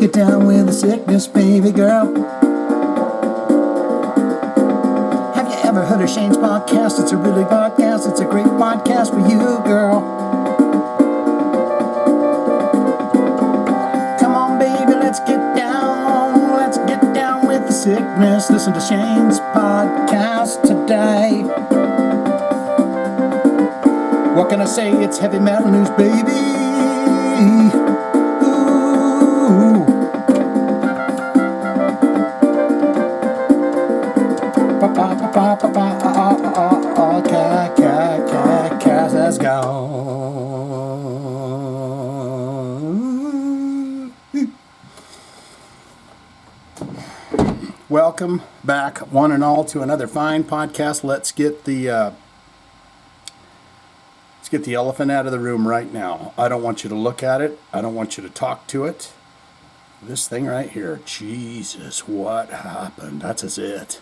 get down with the sickness, baby girl. Have you ever heard of Shane's podcast? It's a really podcast. It's a great podcast for you, girl. Come on, baby, let's get down. Let's get down with the sickness. Listen to Shane's podcast today. What can I say? It's heavy metal news, baby. Let's go. Welcome back, one and all, to another fine podcast. Let's get the elephant out of the room right now. I don't want you to look at it. I don't want you to talk to it. This thing right here, Jesus, what happened? That's it.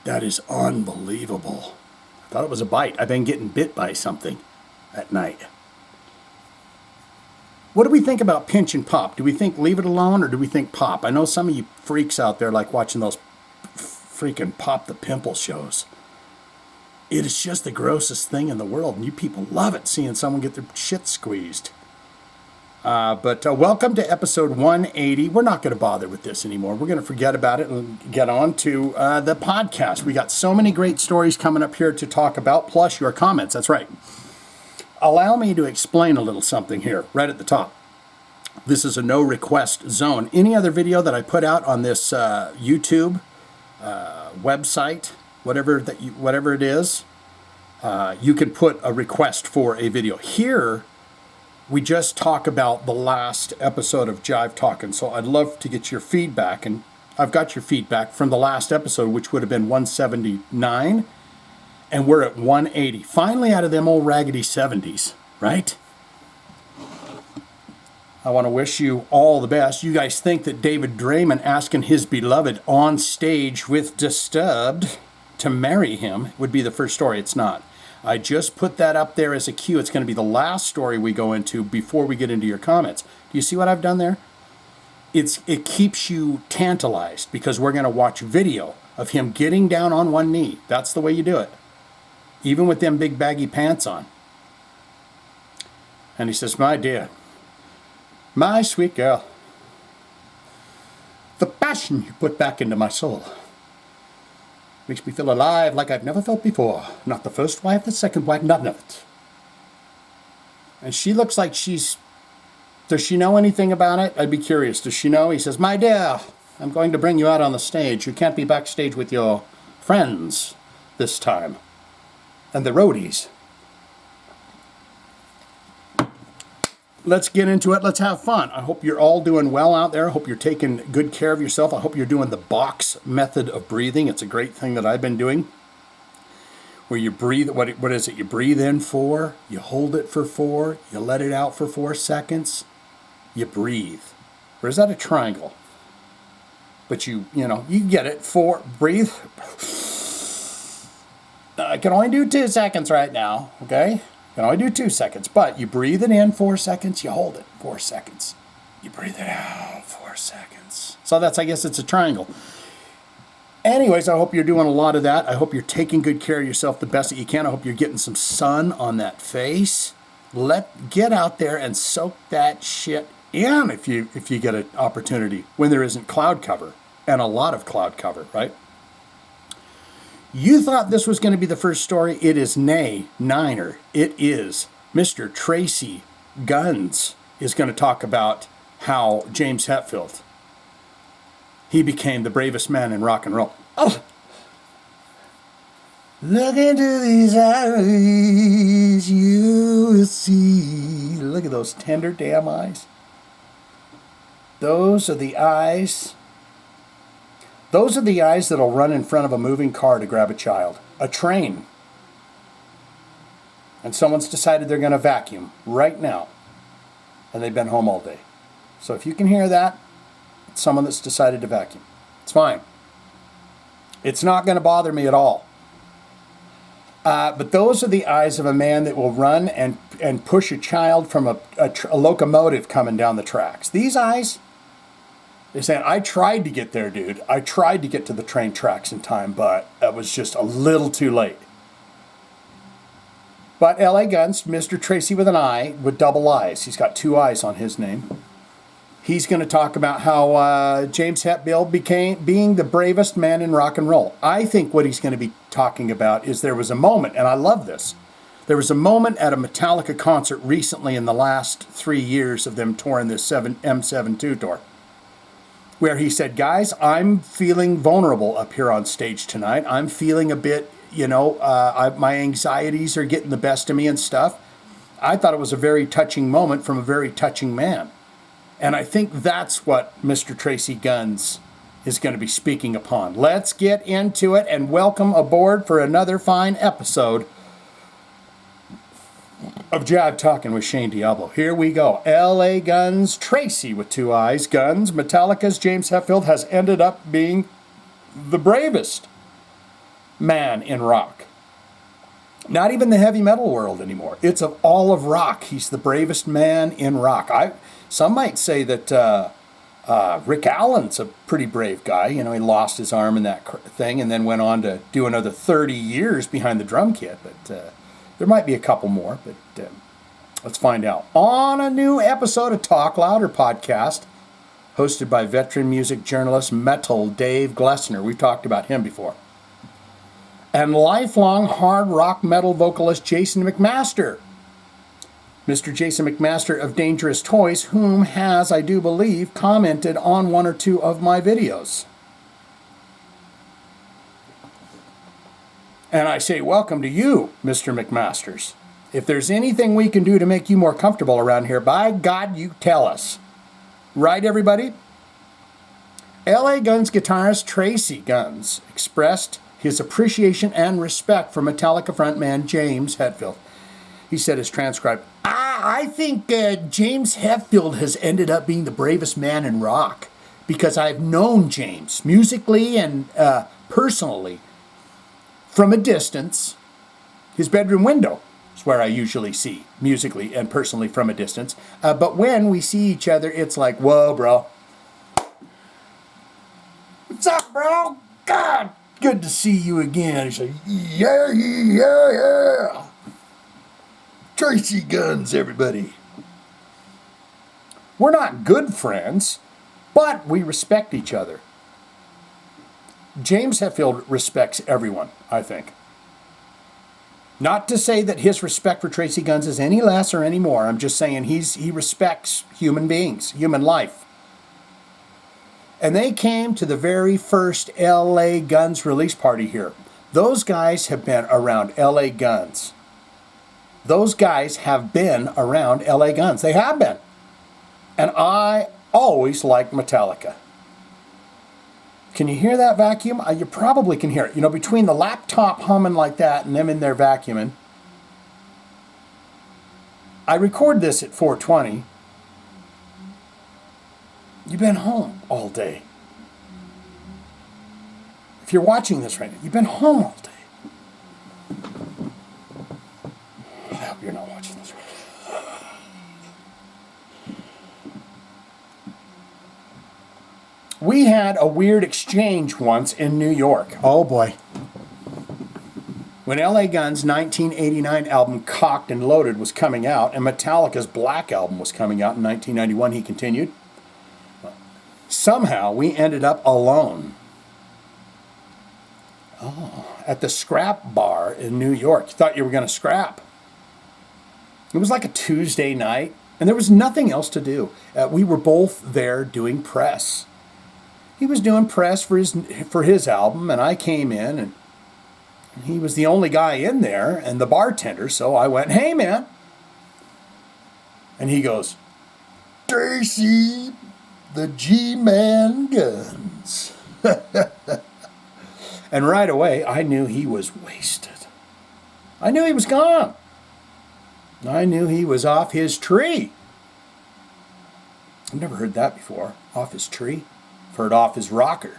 That is unbelievable. I thought it was a bite. I've been getting bit by something at night. What do we think about pinch and pop? Do we think leave it alone, or do we think pop? I know some of you freaks out there like watching those freaking Pop the Pimple shows. It is just the grossest thing in the world, and you people love it, seeing someone get their shit squeezed. But welcome to episode 180. We're not going to bother with this anymore. We're going to forget about it and get on to the podcast. We got so many great stories coming up here to talk about, plus your comments. That's right. Allow me to explain a little something here, right at the top. This is a no request zone. Any other video that I put out on this YouTube website, whatever it is, you can put a request for a video. Here, we just talk about the last episode of Jive Talkin, so I'd love to get your feedback, and I've got your feedback from the last episode, which would have been 179, and we're at 180. Finally out of them old raggedy 70s, right? I want to wish you all the best. You guys think that David Draiman asking his beloved on stage with Disturbed to marry him would be the first story. It's not. I just put that up there as a cue. It's going to be the last story we go into before we get into your comments. Do you see what I've done there? It keeps you tantalized because we're going to watch video of him getting down on one knee. That's the way you do it. Even with them big baggy pants on. And he says, "My dear, my sweet girl, the passion you put back into my soul makes me feel alive like I've never felt before. Not the first wife, the second wife, none of it." And she looks like does she know anything about it? I'd be curious. Does she know? He says, "My dear, I'm going to bring you out on the stage. You can't be backstage with your friends this time. And the roadies." Let's get into it. Let's have fun. I hope you're all doing well out there. I hope you're taking good care of yourself. I hope you're doing the box method of breathing. It's a great thing that I've been doing. Where you breathe, what is it? You breathe in 4, you hold it for 4, you let it out for 4 seconds, you breathe. Or is that a triangle? But you get it. 4, breathe. I can only do 2 seconds right now, okay? You can only do 2 seconds, but you breathe it in 4 seconds, you hold it 4 seconds. You breathe it out 4 seconds. So I guess it's a triangle. Anyways, I hope you're doing a lot of that. I hope you're taking good care of yourself the best that you can. I hope you're getting some sun on that face. Get out there and soak that shit in if you get an opportunity when there isn't cloud cover, and a lot of cloud cover, right? You thought this was going to be the first story. It is niner. It is Mr. Tracii Guns is going to talk about how James Hetfield, he became the bravest man in rock and roll. Oh! Look into these eyes, you will see. Look at those tender damn eyes. Those are the eyes. Those are the eyes that'll run in front of a moving car to grab a child. A train. And someone's decided they're going to vacuum right now. And they've been home all day. So if you can hear that, it's someone that's decided to vacuum. It's fine. It's not going to bother me at all. But those are the eyes of a man that will run and push a child from a locomotive coming down the tracks. These eyes, they're saying, I tried to get there, dude. I tried to get to the train tracks in time, but it was just a little too late. But L.A. Guns, Mr. Tracii with an I, with double eyes. He's got two eyes on his name. He's going to talk about how James Hetfield being the bravest man in rock and roll. I think what he's going to be talking about is there was a moment, and I love this. There was a moment at a Metallica concert recently in the last 3 years of them touring this M72 tour, where he said, guys, I'm feeling vulnerable up here on stage tonight. I'm feeling a bit, my anxieties are getting the best of me and stuff. I thought it was a very touching moment from a very touching man. And I think that's what Mr. Tracii Guns is going to be speaking upon. Let's get into it and welcome aboard for another fine episode of Jive Talkin with Shane Diablo. Here we go. L.A. Guns, Tracii with two eyes. Guns, Metallica's James Hetfield has ended up being the bravest man in rock. Not even the heavy metal world anymore. It's of all of rock. He's the bravest man in rock. Some might say that Rick Allen's a pretty brave guy. He lost his arm in that thing and then went on to do another 30 years behind the drum kit. But there might be a couple more, but let's find out. On a new episode of Talk Louder podcast, hosted by veteran music journalist Metal Dave Glessner. We've talked about him before. And lifelong hard rock metal vocalist Jason McMaster. Mr. Jason McMaster of Dangerous Toys, whom has, I do believe, commented on one or two of my videos. And I say welcome to you, Mr. McMasters. If there's anything we can do to make you more comfortable around here, by God, you tell us. Right, everybody? L.A. Guns guitarist Tracii Guns expressed his appreciation and respect for Metallica frontman James Hetfield. He said, as transcribed, I think James Hetfield has ended up being the bravest man in rock because I've known James musically and personally from a distance. His bedroom window is where I usually see musically and personally from a distance. But when we see each other, it's like, whoa, bro. What's up, bro? God, good to see you again. He's like, yeah. Tracii Guns, everybody. We're not good friends, but we respect each other. James Hetfield respects everyone, I think. Not to say that his respect for Tracii Guns is any less or any more. I'm just saying he respects human beings, human life. And they came to the very first L.A. Guns release party here. Those guys have been around L.A. Guns. Those guys have been around L.A. Guns. They have been. And I always liked Metallica. Can you hear that vacuum? You probably can hear it. Between the laptop humming like that and them in there vacuuming. I record this at 4:20. You've been home all day. If you're watching this right now, you've been home all day. I hope you're not watching this right now. We had a weird exchange once in New York. Oh boy. When L.A. Guns' 1989 album Cocked and Loaded was coming out and Metallica's Black Album was coming out in 1991, he continued, somehow we ended up alone. At the Scrap Bar in New York. You thought you were going to scrap. It was like a Tuesday night, and there was nothing else to do. We were both there doing press. He was doing press for his album, and I came in, and he was the only guy in there, and the bartender, so I went, hey, man. And he goes, Tracii, the G-Man Guns. And right away, I knew he was wasted. I knew he was gone. I knew he was off his tree. I've never heard that before. Off his tree. I've heard off his rocker.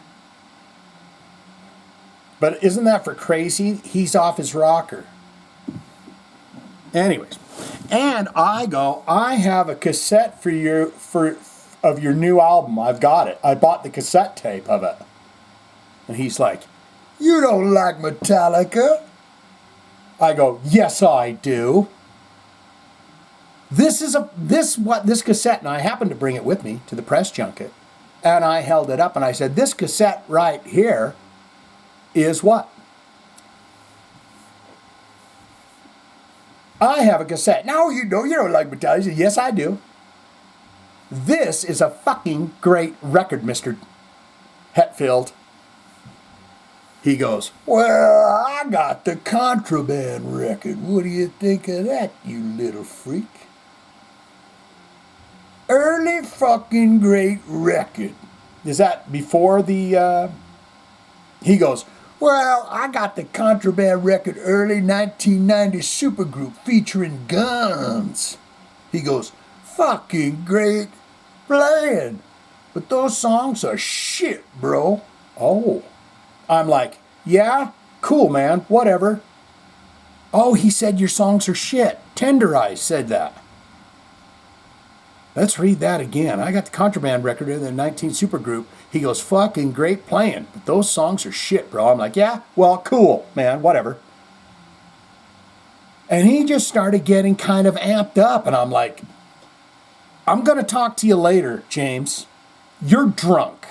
But isn't that for crazy? He's off his rocker. Anyways, and I have a cassette of your new album. I've got it. I bought the cassette tape of it. And he's like, you don't like Metallica? I go, yes, I do. This cassette, and I happened to bring it with me to the press junket, and I held it up and I said, this cassette right here is what? I have a cassette. No, you don't like Metallica. He said, yes, I do. This is a fucking great record, Mr. Hetfield. He goes, well, I got the Contraband record. What do you think of that, you little freak? Early fucking great record. Is that before the, he goes, well, I got the Contraband record, early 1990 supergroup featuring guns. He goes, fucking great playing. But those songs are shit, bro. Oh. I'm like, yeah, cool, man, whatever. Oh, he said your songs are shit. Tender Eyes said that. Let's read that again. I got the Contraband record in the 19 supergroup. He goes, fucking great playing, but those songs are shit, bro. I'm like, yeah, well, cool, man, whatever. And he just started getting kind of amped up, and I'm like, I'm going to talk to you later, James. You're drunk.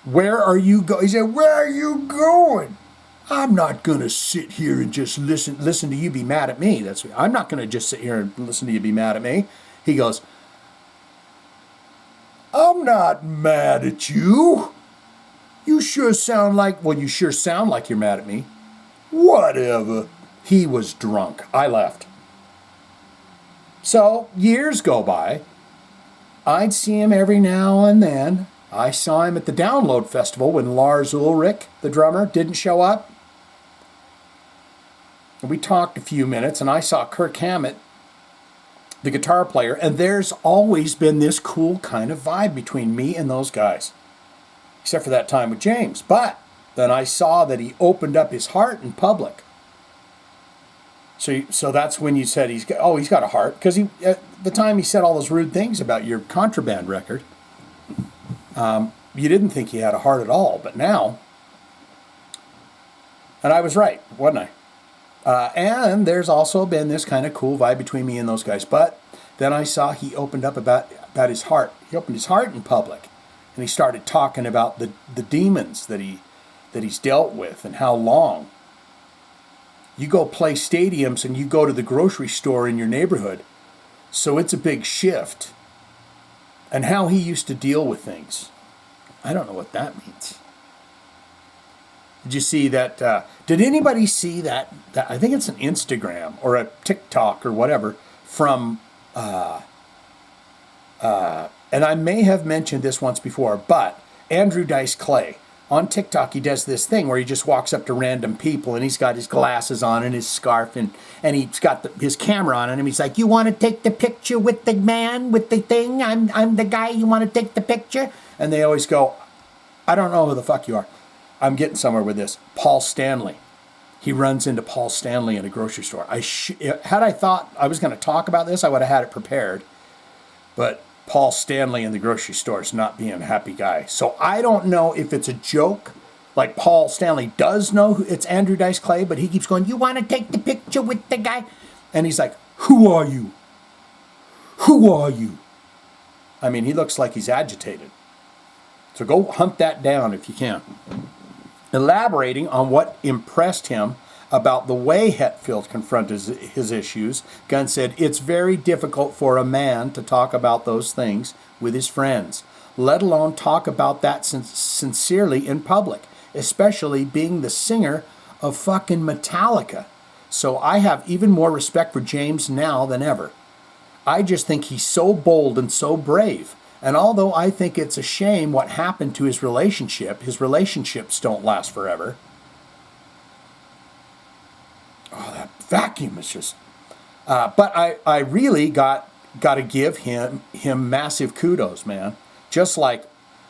Where are you going? He said, where are you going? I'm not going to sit here and just listen to you be mad at me. I'm not going to just sit here and listen to you be mad at me. He goes, I'm not mad at you. You sure sound like you're mad at me. Whatever. He was drunk. I left. So years go by. I'd see him every now and then. I saw him at the Download Festival when Lars Ulrich, the drummer, didn't show up. And we talked a few minutes, and I saw Kirk Hammett, the guitar player, and there's always been this cool kind of vibe between me and those guys, except for that time with James. But then I saw that he opened up his heart in public. So that's when you said he's got a heart, because at the time he said all those rude things about your Contraband record. You didn't think he had a heart at all, but now, and I was right, wasn't I? And there's also been this kind of cool vibe between me and those guys. But then I saw he opened up about his heart. He opened his heart in public, and he started talking about the demons that he's dealt with and how long. You go play stadiums and you go to the grocery store in your neighborhood, so it's a big shift. And how he used to deal with things. I don't know what that means. Did you see that? Did anybody see that? I think it's an Instagram or a TikTok or whatever from, and I may have mentioned this once before, but Andrew Dice Clay. On TikTok, he does this thing where he just walks up to random people and he's got his glasses on and his scarf and he's got his camera on and he's like, you want to take the picture with the man, with the thing? I'm the guy, you want to take the picture? And they always go, I don't know who the fuck you are. I'm getting somewhere with this. Paul Stanley. He runs into Paul Stanley in a grocery store. Had I thought I was going to talk about this, I would have had it prepared. But Paul Stanley in the grocery store is not being a happy guy. So I don't know if it's a joke, like Paul Stanley does know it's Andrew Dice Clay, but he keeps going, you want to take the picture with the guy? And he's like, who are you? Who are you? I mean, he looks like he's agitated. So go hunt that down if you can. Elaborating on what impressed him about the way Hetfield confronted his issues, Gunn said, it's very difficult for a man to talk about those things with his friends, let alone talk about that sincerely in public, especially being the singer of fucking Metallica. So I have even more respect for James now than ever. I just think he's so bold and so brave. And although I think it's a shame what happened to his relationships don't last forever. Oh, that vacuum is just... but I really got to give him massive kudos, man. Just like,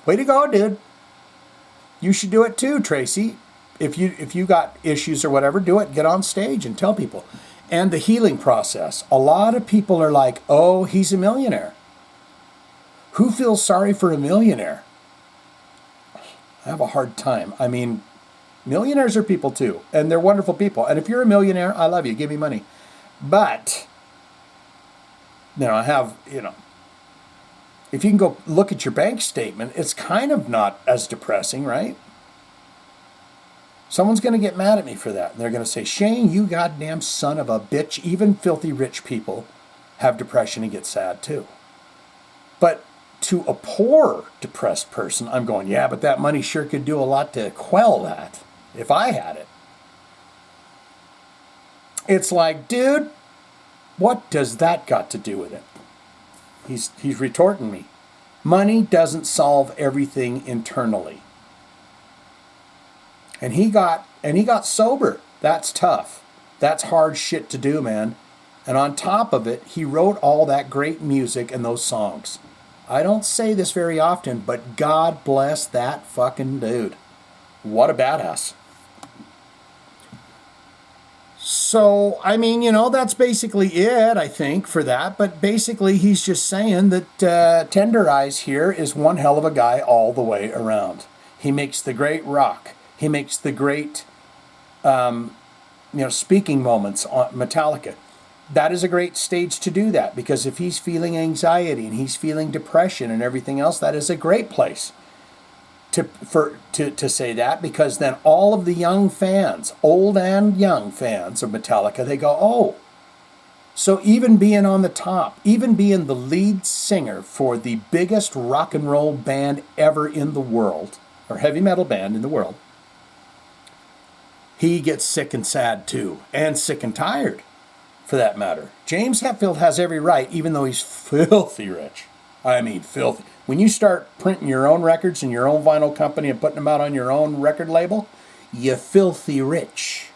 way to go, dude. You should do it too, Tracii. If you got issues or whatever, do it. Get on stage and tell people. and the healing process. A lot of people are like, oh, he's a millionaire. Who feels sorry for a millionaire? I have a hard time. I mean, millionaires are people too, and they're wonderful people. And if you're a millionaire, I love you. Give me money. But, if you can go look at your bank statement, it's kind of not as depressing, right? Someone's going to get mad at me for that. And they're going to say, Shane, you goddamn son of a bitch. Even filthy rich people have depression and get sad too. But to a poor, depressed person, I'm going, yeah, but that money sure could do a lot to quell that if I had it. It's like, dude, what does that got to do with it? He's retorting me. Money doesn't solve everything internally. And he got sober. That's tough. That's hard shit to do, man. And on top of it, he wrote all that great music and those songs. I don't say this very often, but God bless that fucking dude. What a badass. So, I mean, that's basically it, I think, for that. But basically, he's just saying that Tender Eyes here is one hell of a guy all the way around. He makes the great rock. He makes the great, speaking moments on Metallica. That is a great stage to do that, because if he's feeling anxiety and he's feeling depression and everything else, that is a great place to say that, because then all of the young fans, old and young fans of Metallica, they go, oh, so even being on the top, even being the lead singer for the biggest rock and roll band ever in the world, or heavy metal band in the world, he gets sick and sad too, and sick and tired, for that matter. James Hetfield has every right, even though he's filthy rich. I mean, filthy. When you start printing your own records in your own vinyl company and putting them out on your own record label, you filthy rich.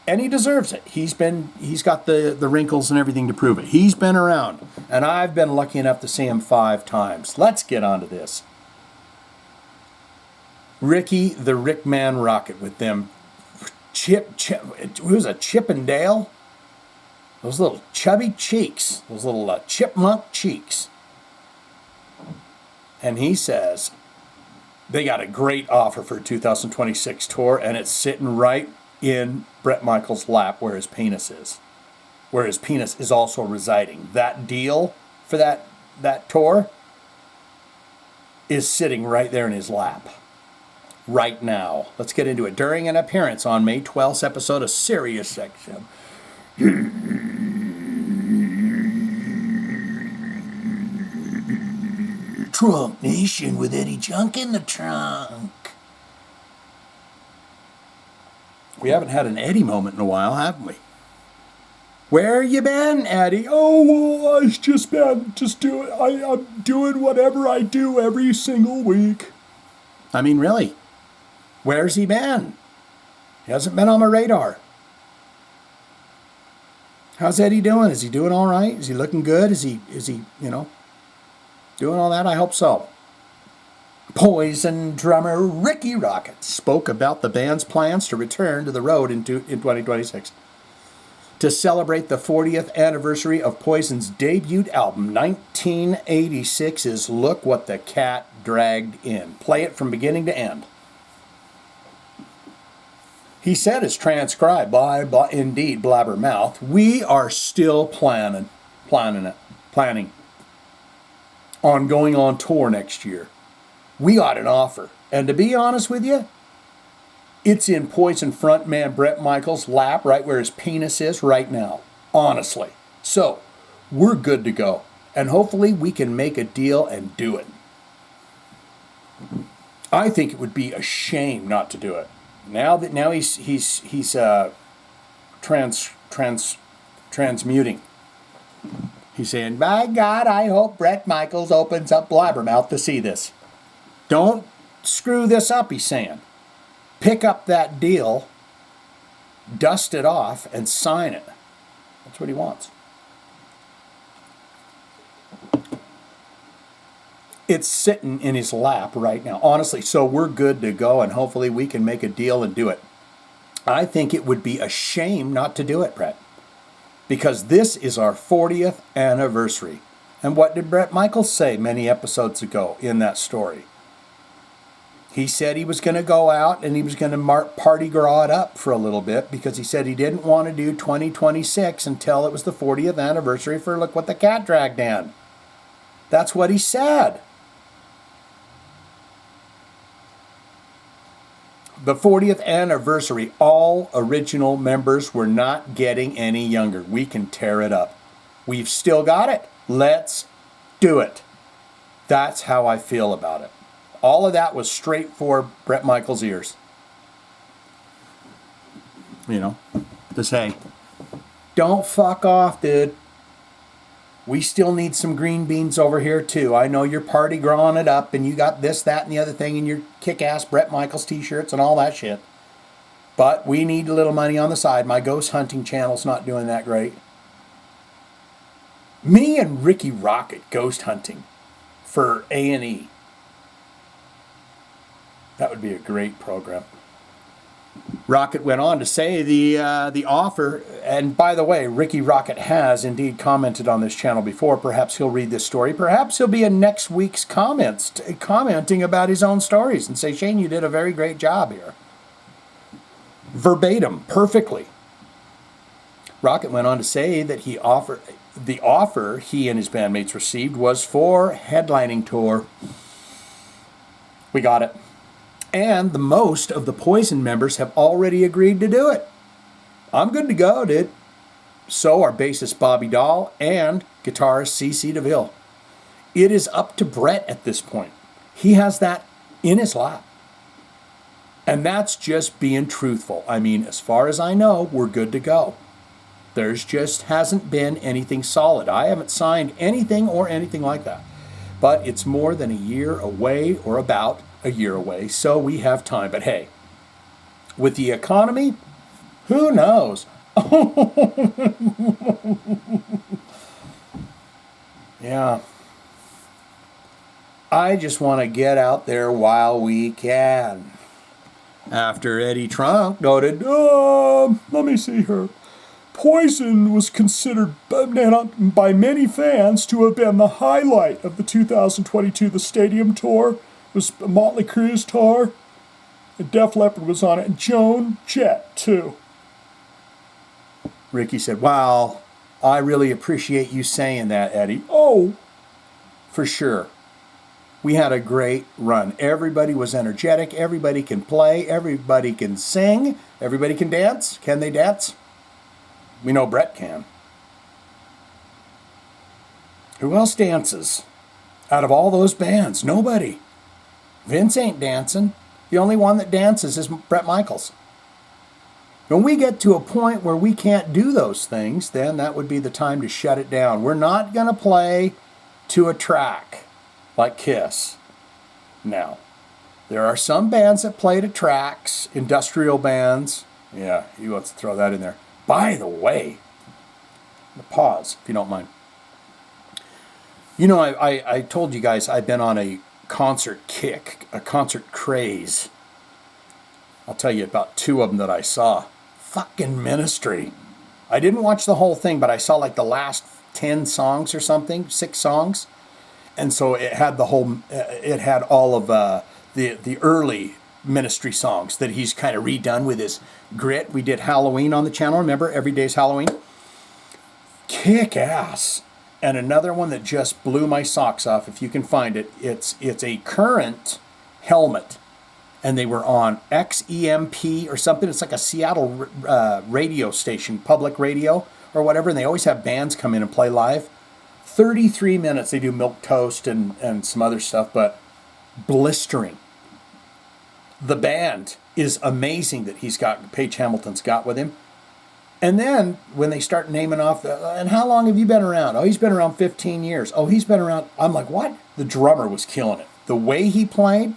And he deserves it. He's got the wrinkles and everything to prove it. He's been around, and I've been lucky enough to see him 5 times. Let's get on to this. Rikki the Rickman Rockett with them it was a Chippendale? Those little chubby cheeks, those little chipmunk cheeks. And he says they got a great offer for a 2026 tour, and it's sitting right in Bret Michaels' lap where his penis is. Where his penis is also residing. That deal for that tour is sitting right there in his lap. Right now. Let's get into it. During an appearance on May 12th's episode of Sirius Section. Trump Nation with Eddie Junk in the trunk. We haven't had an Eddie moment in a while, haven't we? Where you been, Eddie? Oh, well, I'm doing whatever I do every single week. I mean, really? Where's he been? He hasn't been on my radar. How's Eddie doing? Is he doing all right? Is he looking good? Is he doing all that? I hope so. Poison drummer Rikki Rockett spoke about the band's plans to return to the road in 2026 to celebrate the 40th anniversary of Poison's debut album, 1986's Look What the Cat Dragged In. Play it from beginning to end. He said, as transcribed by Indeed Blabbermouth, we are still planning on going on tour next year. We got an offer. And to be honest with you, it's in Poison frontman Bret Michaels' lap, right where his penis is right now. Honestly. So, we're good to go. And hopefully we can make a deal and do it. I think it would be a shame not to do it. Now he's transmuting. He's saying, by God, I hope Bret Michaels opens up Blabbermouth to see this. Don't screw this up, he's saying. Pick up that deal, dust it off, and sign it. That's what he wants. It's sitting in his lap right now, honestly. So we're good to go, and hopefully we can make a deal and do it. I think it would be a shame not to do it, Bret. because this is our 40th anniversary. And what did Bret Michaels say many episodes ago in that story? He said he was going to go out and he was going to party graw it up for a little bit, because he said he didn't want to do 2026 until it was the 40th anniversary for Look What the Cat Dragged In. That's what he said. The 40th anniversary, all original members were not getting any younger. We can tear it up. We've still got it. Let's do it. That's how I feel about it. All of that was straight for Bret Michaels' ears. You know, to say, don't fuck off, dude. We still need some green beans over here, too. I know you're party growing it up, and you got this, that, and the other thing, and your kick-ass Bret Michaels t-shirts and all that shit. But we need a little money on the side. My ghost hunting channel's not doing that great. Me and Rikki Rockett ghost hunting for A&E. That would be a great program. Rockett went on to say the offer, and by the way, Rikki Rockett has indeed commented on this channel before. Perhaps he'll read this story. Perhaps he'll be in next week's comments, commenting about his own stories and say, Shane, you did a very great job here. Verbatim, perfectly. Rockett went on to say that the offer he and his bandmates received was for headlining tour. We got it. And the most of the Poison members have already agreed to do it. I'm good to go, dude. So are bassist Bobby Dahl and guitarist CC DeVille. It is up to Bret at this point. He has that in his lap. And that's just being truthful. I mean, as far as I know, we're good to go. There's just hasn't been anything solid. I haven't signed anything or anything like that. But it's more than a year away, or about a year away, so we have time. But hey, with the economy, who knows? Yeah. I just want to get out there while we can. After Eddie Trunk noted, let me see here. Poison was considered by many fans to have been the highlight of the 2022 The Stadium Tour. It was Motley Crue's tour. And Def Leppard was on it. And Joan Jett, too. Rikki said, wow, I really appreciate you saying that, Eddie. Oh, for sure. We had a great run. Everybody was energetic. Everybody can play. Everybody can sing. Everybody can dance. Can they dance? We know Bret can. Who else dances? Out of all those bands, nobody. Vince ain't dancing. The only one that dances is Bret Michaels. When we get to a point where we can't do those things, then that would be the time to shut it down. We're not going to play to a track like Kiss. Now, there are some bands that play to tracks, industrial bands. Yeah, he wants to throw that in there. By the way, pause, if you don't mind. You know, I told you guys I've been on a concert kick, a concert craze. I'll tell you about two of them that I saw. Fucking Ministry. I didn't watch the whole thing, but I saw like the last 10 songs or something, 6 songs. And so it had it had all of the early Ministry songs that he's kind of redone with his grit. We did Halloween on the channel, remember? Every day's Halloween. Kick ass. And another one that just blew my socks off, if you can find it, it's a Current helmet. And they were on XEMP or something. It's like a Seattle radio station, public radio or whatever. And they always have bands come in and play live. 33 minutes. They do Milk Toast and some other stuff, but blistering. The band is amazing that Paige Hamilton's got with him. And then when they start naming off, and how long have you been around? Oh, he's been around 15 years. Oh, he's been around. I'm like, what? The drummer was killing it. The way he played,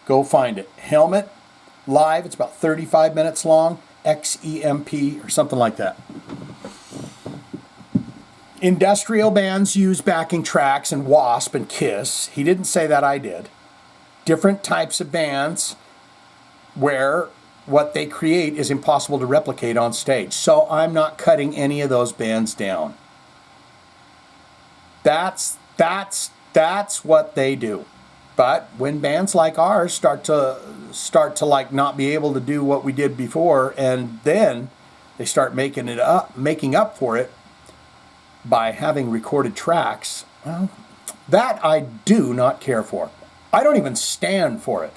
go find it. Helmet, live, it's about 35 minutes long. XEMP or something like that. Industrial bands use backing tracks and Wasp and Kiss. He didn't say that, I did. Different types of bands where what they create is impossible to replicate on stage. So I'm not cutting any of those bands down. That's what they do. But when bands like ours start to like not be able to do what we did before, and then they start making up for it by having recorded tracks, well, that I do not care for. I don't even stand for it.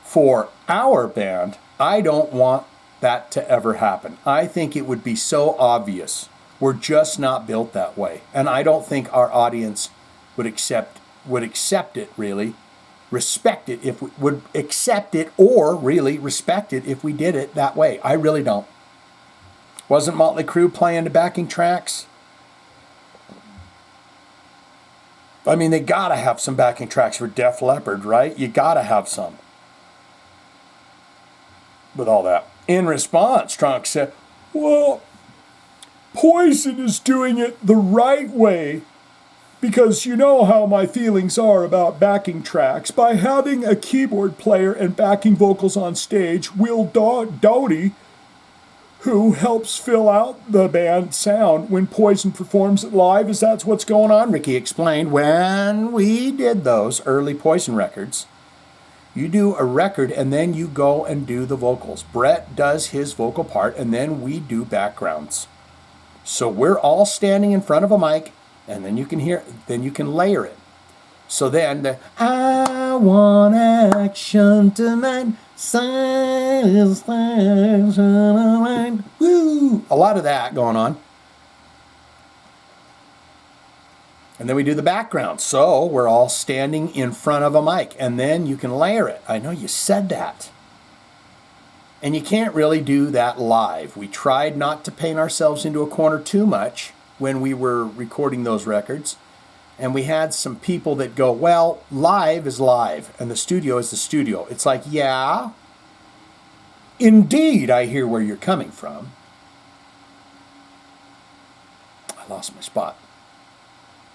For our band, I don't want that to ever happen. I think it would be so obvious. We're just not built that way. And I don't think our audience would accept it, really. Respect it if we would accept it, or really respect it if we did it that way. I really don't. Wasn't Motley Crue playing the backing tracks? I mean, they gotta have some backing tracks for Def Leppard, right? You gotta have some. With all that. In response, Trunk said, well, Poison is doing it the right way, because you know how my feelings are about backing tracks. By having a keyboard player and backing vocals on stage, Will Doughty, who helps fill out the band sound when Poison performs it live, is that's what's going on. Rikki explained, when we did those early Poison records, you do a record and then you go and do the vocals. Bret does his vocal part and then we do backgrounds. So we're all standing in front of a mic, and then you can layer it. So then I want action tonight, satisfaction. Woo! A lot of that going on. And then we do the background. So we're all standing in front of a mic, and then you can layer it. I know you said that. And you can't really do that live. We tried not to paint ourselves into a corner too much when we were recording those records. And we had some people that go, well, live is live, and the studio is the studio. It's like, yeah, indeed, I hear where you're coming from. I lost my spot.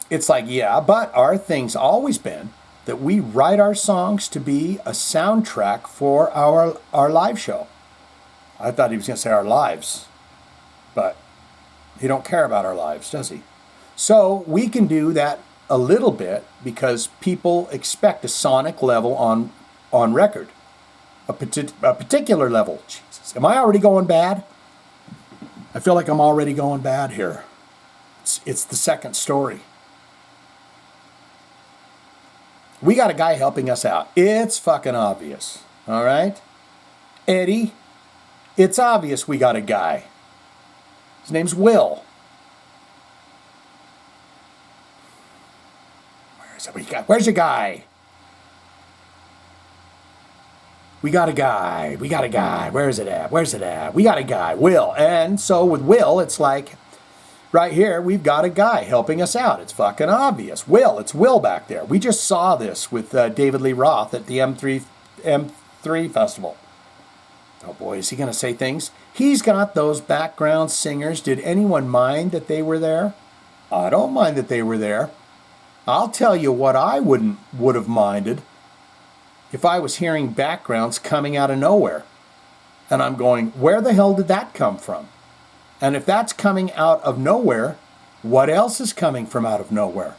It's like, yeah, but our thing's always been that we write our songs to be a soundtrack for our live show. I thought he was going to say our lives, but he don't care about our lives, does he? So we can do that a little bit because people expect a sonic level on record, a particular level. Jesus, am I already going bad? I feel like I'm already going bad here. It's the second story. We got a guy helping us out. It's fucking obvious. All right? Eddie, it's obvious we got a guy. His name's Will. Where's your guy? We got a guy. Where is it at? We got a guy. Will. And so with Will, it's like, right here, we've got a guy helping us out. It's fucking obvious. It's Will back there. We just saw this with David Lee Roth at the M3 festival. Oh boy, is he going to say things? He's got those background singers. Did anyone mind that they were there? I don't mind that they were there. I'll tell you what I would have minded if I was hearing backgrounds coming out of nowhere. And I'm going, where the hell did that come from? And if that's coming out of nowhere, what else is coming from out of nowhere?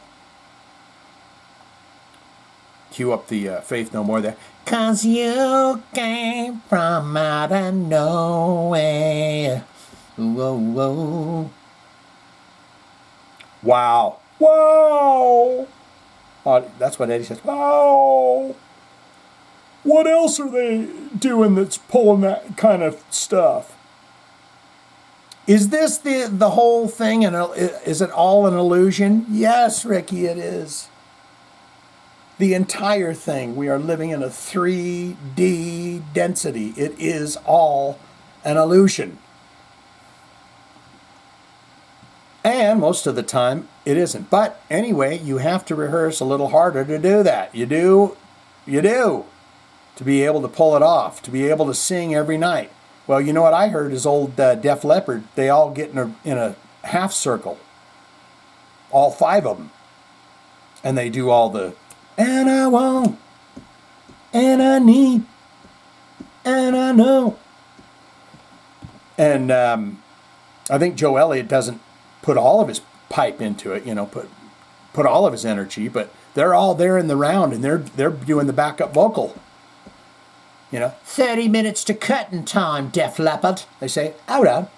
Cue up the Faith No More there. 'Cause you came from out of nowhere. Whoa, whoa. Wow. Wow. That's what Eddie says. Wow. What else are they doing that's pulling that kind of stuff? Is this the whole thing, and is it all an illusion? Yes, Rikki, it is. The entire thing. We are living in a 3D density. It is all an illusion. And most of the time, it isn't. But anyway, you have to rehearse a little harder to do that. You do. To be able to pull it off, to be able to sing every night. Well, you know what I heard is old Def Leppard, they all get in a half circle. All 5 of them. And they do all the, and I want, and I need, and I know. And I think Joe Elliott doesn't put all of his pipe into it, put all of his energy, but they're all there in the round, and they're doing the backup vocal. 30 minutes to curtain time, Def Leppard. They say, hold on.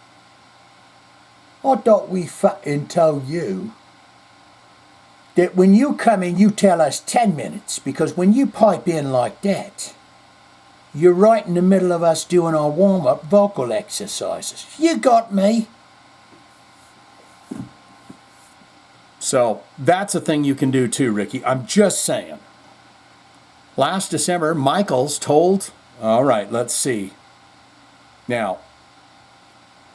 I thought we fucking told you that when you come in, you tell us 10 minutes, because when you pipe in like that, you're right in the middle of us doing our warm-up vocal exercises. You got me? So that's a thing you can do too, Rikki. I'm just saying. Last December, Michaels told... All right, let's see. Now,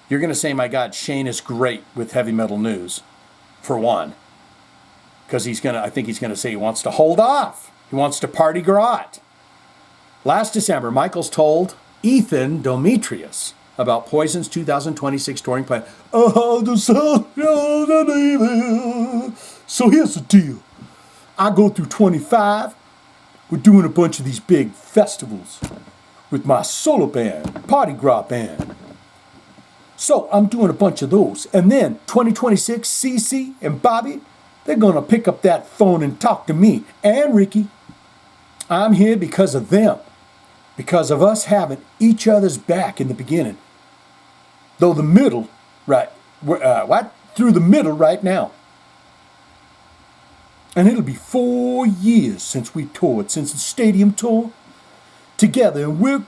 you're going to say, my God, Shane is great with heavy metal news, for one. Because I think he's going to say he wants to hold off. He wants to party garage. Last December, Michaels told Ethan Demetrius about Poison's 2026 touring plan. So here's the deal. I go through 25. We're doing a bunch of these big festivals with my solo band, Party Grop Band. So I'm doing a bunch of those. And then 2026, CC and Bobby, they're going to pick up that phone and talk to me. And Rikki, I'm here because of them. Because of us having each other's back in the beginning. Through the middle right now. And it'll be 4 years since we toured, since the stadium tour together. And we're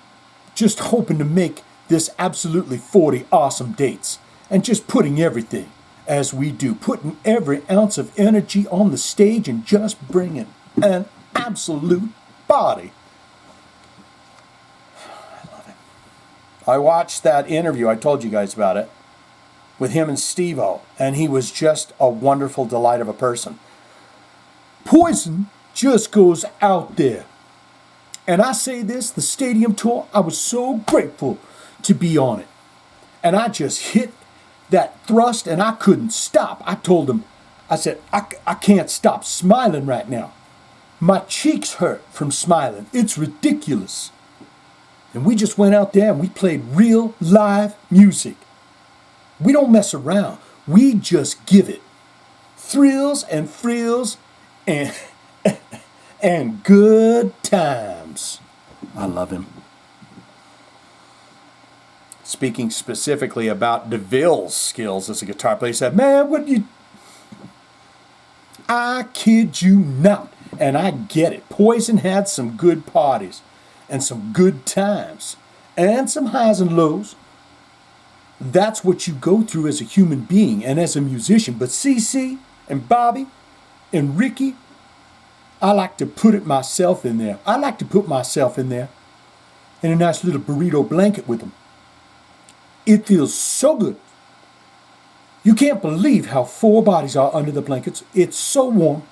just hoping to make this absolutely 40 awesome dates. And just putting everything as we do. Putting every ounce of energy on the stage and just bringing an absolute body. I love it. I watched that interview, I told you guys about it, with him and Steve-O. And he was just a wonderful delight of a person. Poison just goes out there. And I say this, the stadium tour, I was so grateful to be on it. And I just hit that thrust and I couldn't stop. I told him, I said, I can't stop smiling right now. My cheeks hurt from smiling. It's ridiculous. And we just went out there and we played real live music. We don't mess around. We just give it. Thrills and frills and good times. I love him. Speaking specifically about DeVille's skills as a guitar player, he said, man, I kid you not. And I get it. Poison had some good parties and some good times and some highs and lows. That's what you go through as a human being and as a musician. But CC and Bobby and Rikki, I like to put myself in there. I like to put myself in there in a nice little burrito blanket with them. It feels so good. You can't believe how 4 bodies are under the blankets. It's so warm.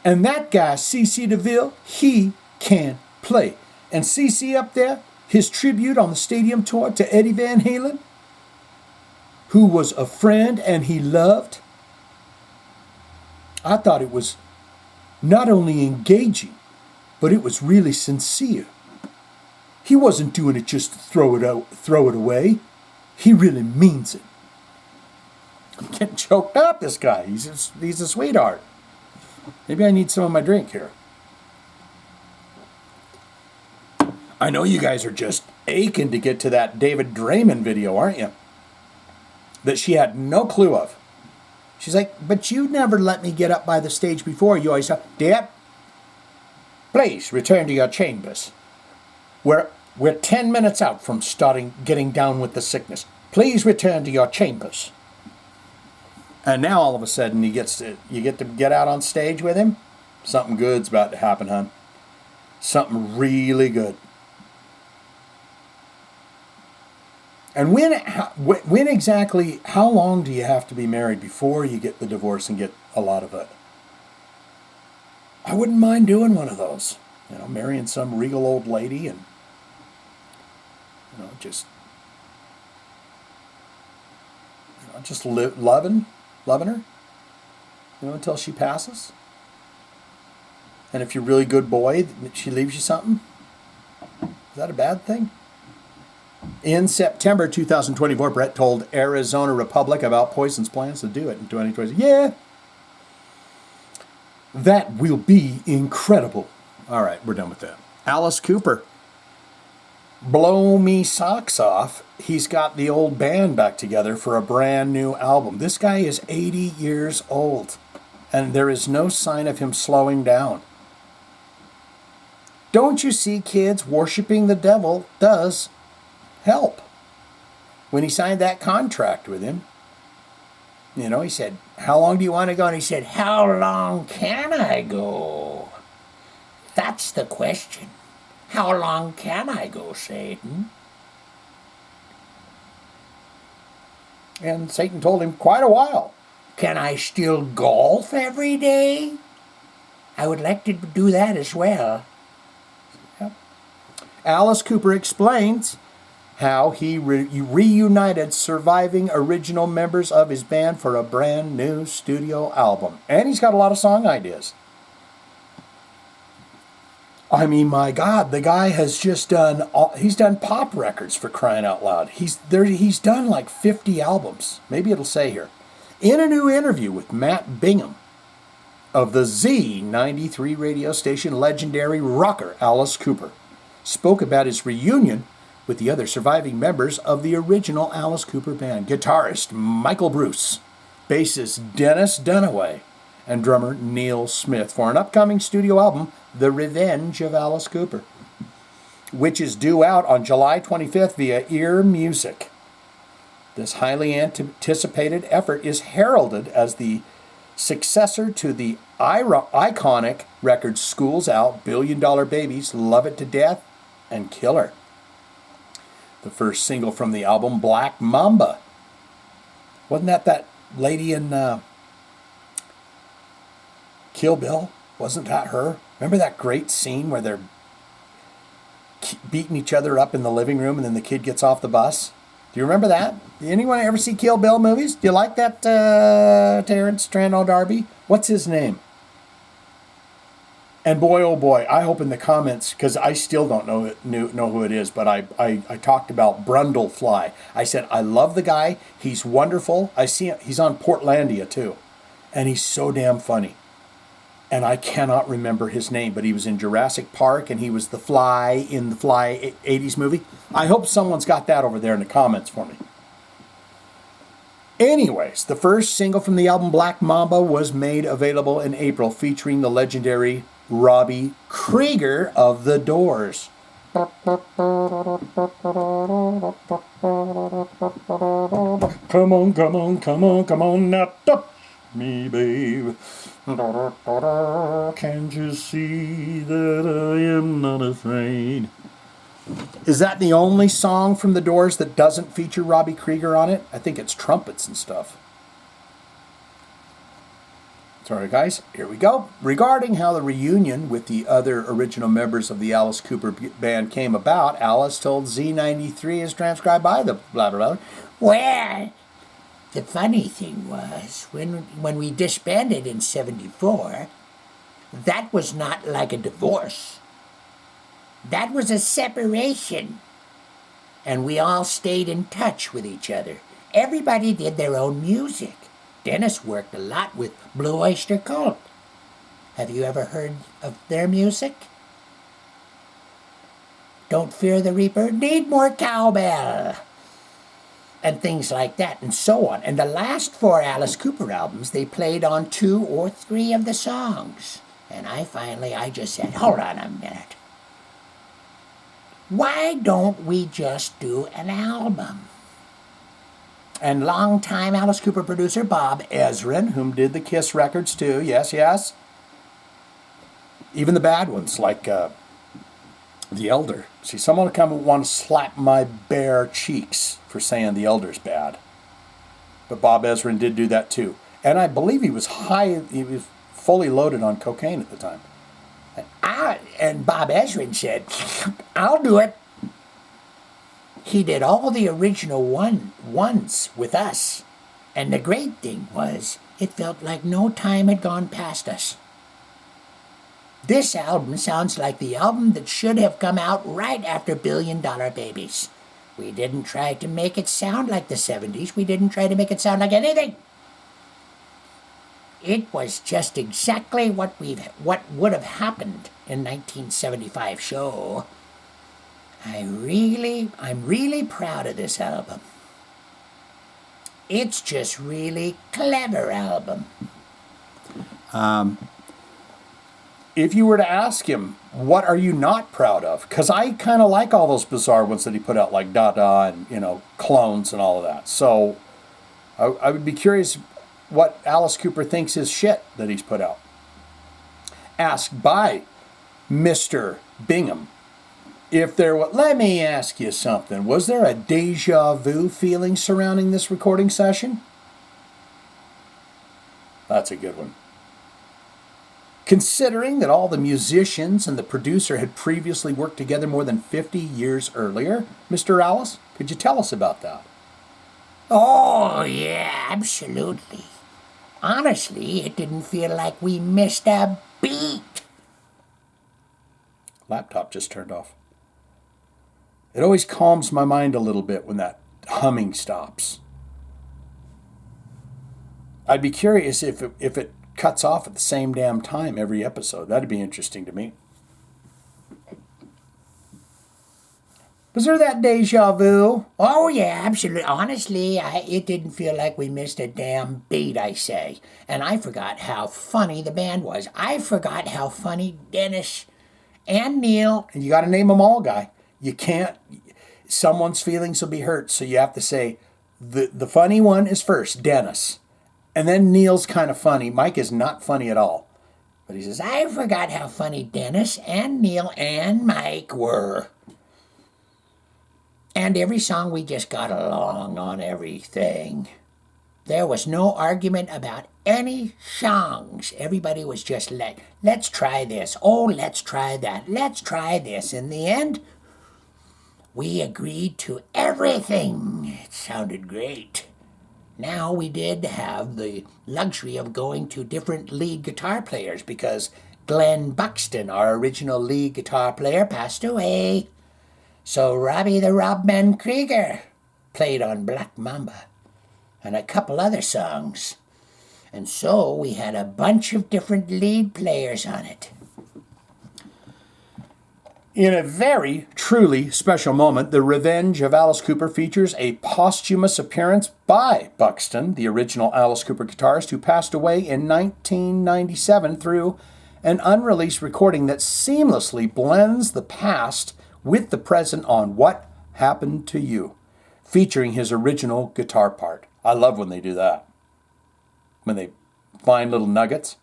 And that guy, CC DeVille, he can play. And CC up there, his tribute on the stadium tour to Eddie Van Halen, who was a friend and he loved. I thought it was not only engaging, but it was really sincere. He wasn't doing it just to throw it away. He really means it. I'm getting choked up, this guy. He's a sweetheart. Maybe I need some of my drink here. I know you guys are just aching to get to that David Draiman video, aren't you? That she had no clue of. She's like, but you never let me get up by the stage before. You always say, Dad, please return to your chambers. We're 10 minutes out from getting down with the sickness. Please return to your chambers. And now all of a sudden you get to get out on stage with him. Something good's about to happen, hon. Something really good. And when exactly, how long do you have to be married before you get the divorce and get a lot of it? I wouldn't mind doing one of those. Marrying some regal old lady and, just loving her, until she passes. And if you're a really good boy, she leaves you something. Is that a bad thing? In September 2024, Bret told Arizona Republic about Poison's plans to do it in 2020. Yeah, that will be incredible. All right, we're done with that. Alice Cooper. Blow me socks off. He's got the old band back together for a brand new album. This guy is 80 years old, and there is no sign of him slowing down. Don't you see, kids, worshiping the devil does help. When he signed that contract with him, you know, he said, how long do you want to go? And he said, how long can I go? That's the question. How long can I go, Satan? And Satan told him, quite a while. Can I still golf every day? I would like to do that as well. Yep. Alice Cooper explains how he reunited surviving original members of his band for a brand new studio album. And he's got a lot of song ideas. I mean, my God, the guy has just he's done pop records, for crying out loud. He's done like 50 albums. Maybe it'll say here. In a new interview with Matt Bingham of the Z93 radio station, legendary rocker Alice Cooper spoke about his reunion with the other surviving members of the original Alice Cooper band. Guitarist Michael Bruce, bassist Dennis Dunaway, and drummer Neil Smith for an upcoming studio album, The Revenge of Alice Cooper, which is due out on July 25th via Ear Music. This highly anticipated effort is heralded as the successor to the iconic records School's Out, Billion Dollar Babies, Love It to Death, and Killer. The first single from the album, Black Mamba. Wasn't that lady in Kill Bill? Wasn't that her? Remember that great scene where they're beating each other up in the living room and then the kid gets off the bus? Do you remember that? Did anyone ever see Kill Bill movies? Do you like that Terrence Trano D'Arby? What's his name? And boy, oh boy, I hope in the comments, because I still don't know who it is, but I talked about Brundlefly. I said, I love the guy. He's wonderful. I see him. He's on Portlandia too. And he's so damn funny. And I cannot remember his name, but he was in Jurassic Park, and he was the Fly in the Fly 80s movie. I hope someone's got that over there in the comments for me. Anyways, the first single from the album Black Mamba was made available in April, featuring the legendary Robbie Krieger of The Doors. Come on, come on, come on, come on, now touch me, babe. Can't you see that I am not afraid? Is that the only song from The Doors that doesn't feature Robbie Krieger on it? I think it's trumpets and stuff. Sorry, guys. Here we go. Regarding how the reunion with the other original members of the Alice Cooper band came about, Alice told Z93, as transcribed by the blah, blah, blah. Well, the funny thing was, when we disbanded in 74, that was not like a divorce. That was a separation. And we all stayed in touch with each other. Everybody did their own music. Dennis worked a lot with Blue Oyster Cult. Have you ever heard of their music? Don't Fear the Reaper, Need More Cowbell. And things like that, and so on. And the last 4 Alice Cooper albums, they played on 2 or 3 of the songs. And I just said, hold on a minute. Why don't we just do an album? And longtime Alice Cooper producer Bob Ezrin, whom did the Kiss records too, yes, yes. Even the bad ones, like The Elder. See, someone will come and want to slap my bare cheeks for saying The Elder's bad. But Bob Ezrin did do that too. And I believe he was fully loaded on cocaine at the time. And Bob Ezrin said, I'll do it. He did all the original ones with us. And the great thing was, it felt like no time had gone past us. This album sounds like the album that should have come out right after Billion Dollar Babies. We didn't try to make it sound like the 70s. We didn't try to make it sound like anything. It was just exactly what would have happened in 1975 show. I'm really proud of this album. It's just really clever album. If you were to ask him, what are you not proud of? Because I kind of like all those bizarre ones that he put out, like Dada and, Clones and all of that. So I would be curious what Alice Cooper thinks is shit that he's put out. Asked by Mr. Bingham. Let me ask you something. Was there a deja vu feeling surrounding this recording session? That's a good one. Considering that all the musicians and the producer had previously worked together more than 50 years earlier, Mr. Alice, could you tell us about that? Oh, yeah, absolutely. Honestly, it didn't feel like we missed a beat. Laptop just turned off. It always calms my mind a little bit when that humming stops. I'd be curious if it cuts off at the same damn time every episode. That'd be interesting to me. Was there that deja vu? Oh, yeah, absolutely. Honestly, it didn't feel like we missed a damn beat, I say. And I forgot how funny the band was. I forgot how funny Dennis and Neil... And you got to name them all, guy. You can't... Someone's feelings will be hurt, so you have to say, the funny one is first, Dennis. And then Neil's kind of funny. Mike is not funny at all. But he says, I forgot how funny Dennis and Neil and Mike were. And every song we just got along on everything. There was no argument about any songs. Everybody was just let's try this. Oh, let's try that. Let's try this. In the end, we agreed to everything. It sounded great. Now we did have the luxury of going to different lead guitar players because Glenn Buxton, our original lead guitar player, passed away. So Robbie the Robman Krieger played on Black Mamba and a couple other songs. And so we had a bunch of different lead players on it. In a very, truly special moment, The Revenge of Alice Cooper features a posthumous appearance by Buxton, the original Alice Cooper guitarist, who passed away in 1997 through an unreleased recording that seamlessly blends the past with the present on What Happened to You, featuring his original guitar part. I love when they do that. When they find little nuggets.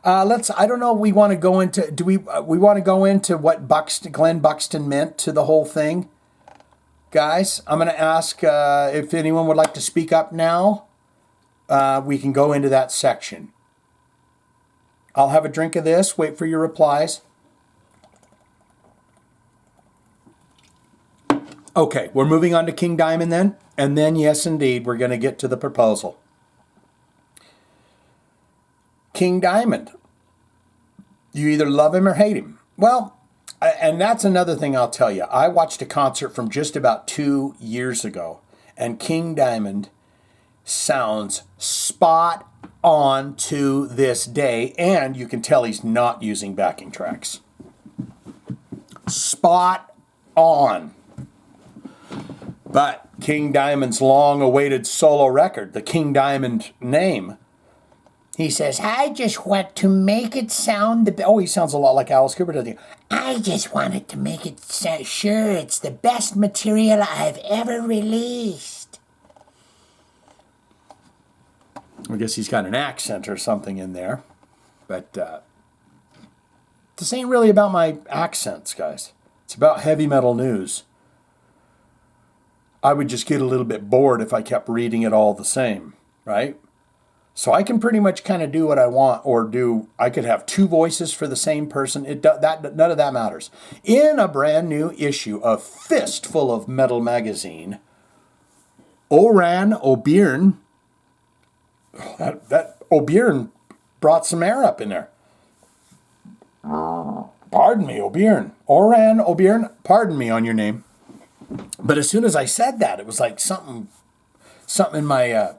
I don't know, we want to go into, we want to go into what Glenn Buxton meant to the whole thing? Guys, I'm going to ask if anyone would like to speak up now. We can go into that section. I'll have a drink of this, wait for your replies. Okay, we're moving on to King Diamond then. And then, yes, indeed, we're going to get to the proposal. King Diamond. You either love him or hate him. Well, and that's another thing I'll tell you. I watched a concert from just about 2 years ago, and King Diamond sounds spot on to this day, and you can tell he's not using backing tracks. Spot on. But King Diamond's long-awaited solo record, the King Diamond name, he says, I just want to make it sound he sounds a lot like Alice Cooper, doesn't he? I just wanted to make it sure it's the best material I've ever released. I guess he's got an accent or something in there. But this ain't really about my accents, guys. It's about heavy metal news. I would just get a little bit bored if I kept reading it all the same, right? So I can pretty much kind of do what I want, I could have two voices for the same person. None of that matters. In a brand new issue of Fistful of Metal magazine, Oran O'Byrne, that O'Byrne brought some air up in there. Pardon me, O'Byrne. Oran O'Byrne, pardon me on your name. But as soon as I said that, it was like something in my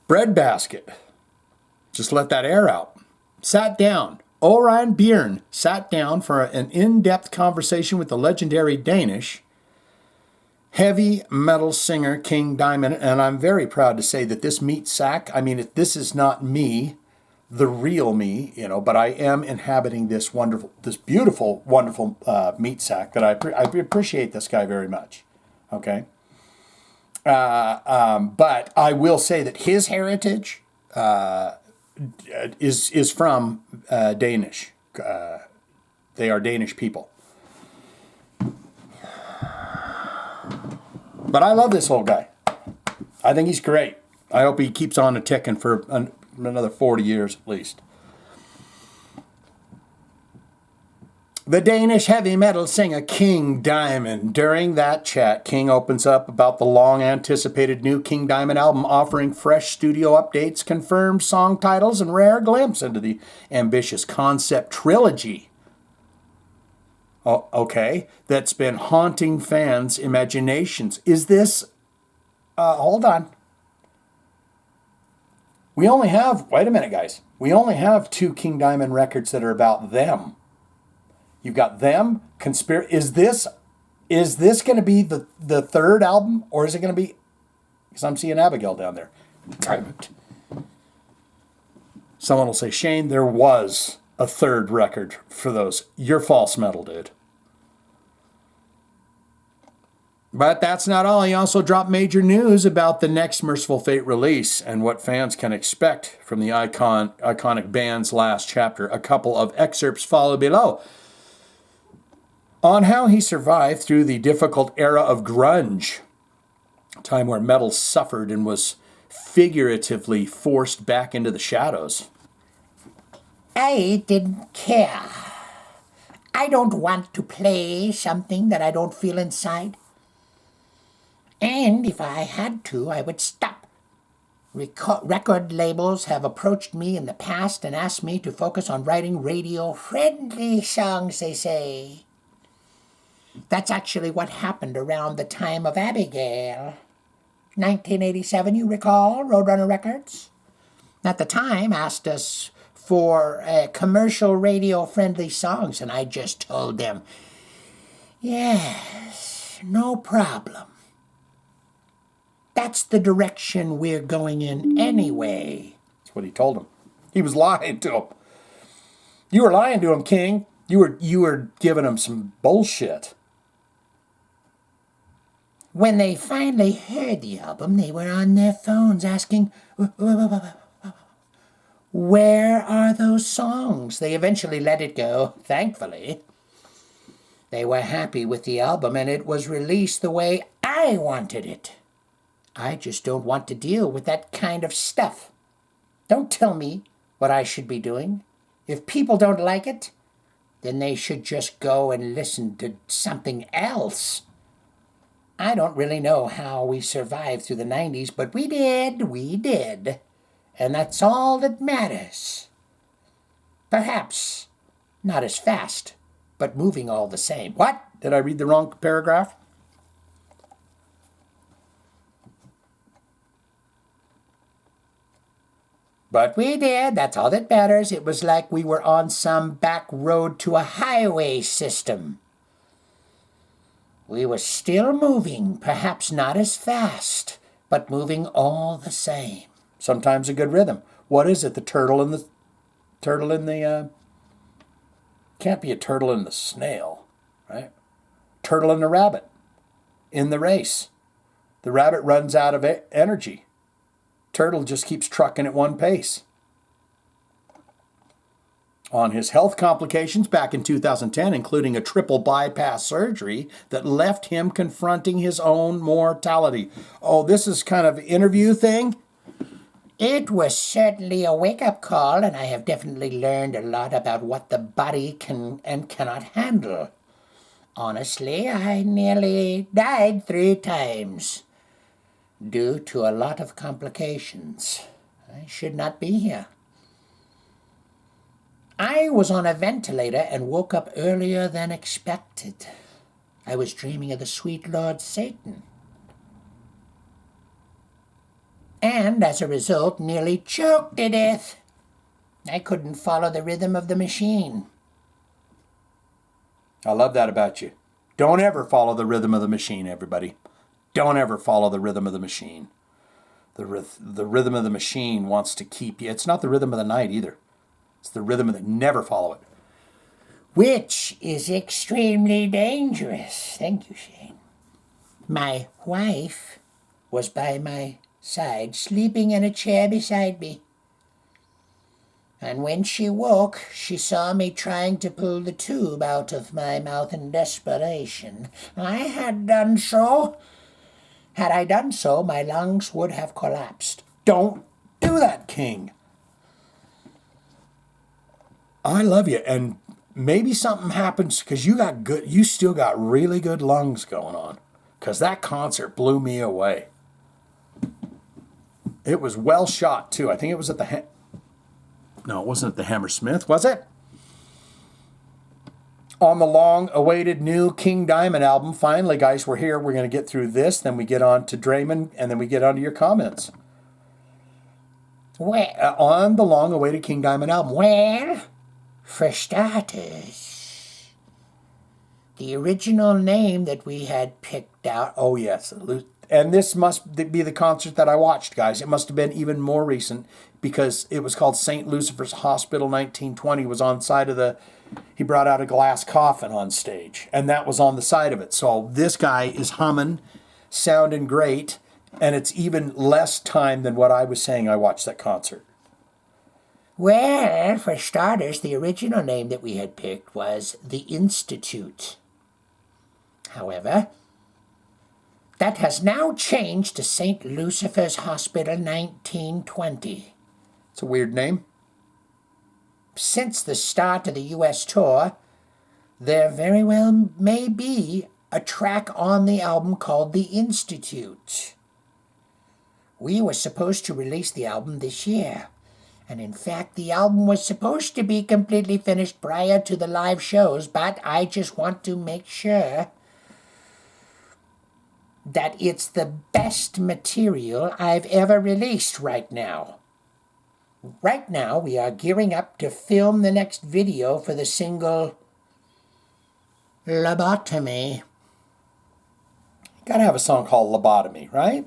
bread basket. Just let that air out. Sat down. Orion Byrne sat down for an in-depth conversation with the legendary Danish heavy metal singer King Diamond, and I'm very proud to say that this meat sack, I mean, this is not me, the real me, but I am inhabiting this beautiful, wonderful meat sack that I appreciate this guy very much. Okay. But I will say that his heritage is from Danish. They are Danish people. But I love this old guy. I think he's great. I hope he keeps on a ticking for another 40 years at least. The Danish heavy metal singer King Diamond. During that chat, King opens up about the long-anticipated new King Diamond album, offering fresh studio updates, confirmed song titles, and rare glimpse into the ambitious concept trilogy. Okay, that's been haunting fans' imaginations. Is this... hold on. We only have... Wait a minute, guys. We only have 2 King Diamond records that are about them. You've got them, Is this going to be the third album? Or is it going to be... Because I'm seeing Abigail down there. Someone will say, Shane, there was a third record for those. You're false metal, dude. But that's not all. He also dropped major news about the next Merciful Fate release and what fans can expect from the iconic band's last chapter. A couple of excerpts follow below. On how he survived through the difficult era of grunge, a time where metal suffered and was figuratively forced back into the shadows. I didn't care. I don't want to play something that I don't feel inside. And if I had to, I would stop. Record labels have approached me in the past and asked me to focus on writing radio-friendly songs, they say. That's actually what happened around the time of Abigail. 1987, you recall, Roadrunner Records? At the time, asked us for commercial radio-friendly songs, and I just told them, yes, no problem. That's the direction we're going in anyway. That's what he told him. He was lying to him. You were lying to him, King. You were giving him some bullshit. When they finally heard the album, they were on their phones asking, where are those songs? They eventually let it go, thankfully. They were happy with the album, and it was released the way I wanted it. I just don't want to deal with that kind of stuff. Don't tell me what I should be doing. If people don't like it, then they should just go and listen to something else. I don't really know how we survived through the 90s, but we did. And that's all that matters. Perhaps not as fast, but moving all the same. What? Did I read the wrong paragraph? But we did. That's all that matters. It was like we were on some back road to a highway system. We were still moving, perhaps not as fast, but moving all the same. Sometimes a good rhythm. What is it? The turtle in the can't be a turtle in the snail, right? Turtle and the rabbit in the race. The rabbit runs out of energy. Turtle just keeps trucking at one pace. On his health complications back in 2010, including a triple bypass surgery that left him confronting his own mortality. Oh, this is kind of an interview thing? It was certainly a wake-up call, and I have definitely learned a lot about what the body can and cannot handle. Honestly, I nearly died 3 times. due to a lot of complications. I should not be here. I was on a ventilator and woke up earlier than expected. I was dreaming of the sweet Lord Satan. And as a result, nearly choked to death. I couldn't follow the rhythm of the machine. I love that about you. Don't ever follow the rhythm of the machine, everybody. Don't ever follow the rhythm of the machine. The rhythm of the machine wants to keep you. It's not the rhythm of the night either. It's the rhythm of the never follow it. Which is extremely dangerous. Thank you, Shane. My wife was by my side, sleeping in a chair beside me. And when she woke, she saw me trying to pull the tube out of my mouth in desperation. Had I done so, my lungs would have collapsed. Don't do that, King. I love you, and maybe something happens because you still got really good lungs going on. Because that concert blew me away. It was well shot too. I think it was at the no, it wasn't at the Hammersmith, was it? On the long-awaited new King Diamond album. Finally, guys, we're here. We're going to get through this, then we get on to Draiman, and then we get on to your comments. On the long-awaited King Diamond album. Well, for starters, the original name that we had picked out. Oh, yes. And this must be the concert that I watched, guys. It must have been even more recent because it was called St. Lucifer's Hospital 1920. It was on the side of he brought out a glass coffin on stage, and that was on the side of it. So this guy is humming, sounding great, and it's even less time than what I was saying I watched that concert. Well, for starters, the original name that we had picked was The Institute. However, that has now changed to St. Lucifer's Hospital 1920. It's a weird name. Since the start of the U.S. tour, there very well may be a track on the album called The Institute. We were supposed to release the album this year, and in fact the album was supposed to be completely finished prior to the live shows, but I just want to make sure that it's the best material I've ever released right now. Right now, we are gearing up to film the next video for the single Lobotomy. Gotta have a song called Lobotomy, right?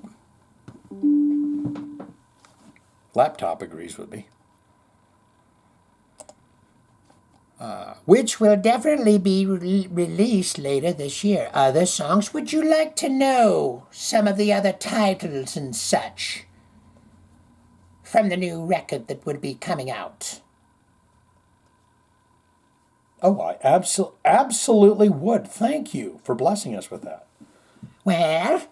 Laptop agrees with me. Which will definitely be released later this year. Other songs, would you like to know some of the other titles and such from the new record that would be coming out? Oh, I absolutely would. Thank you for blessing us with that. Well,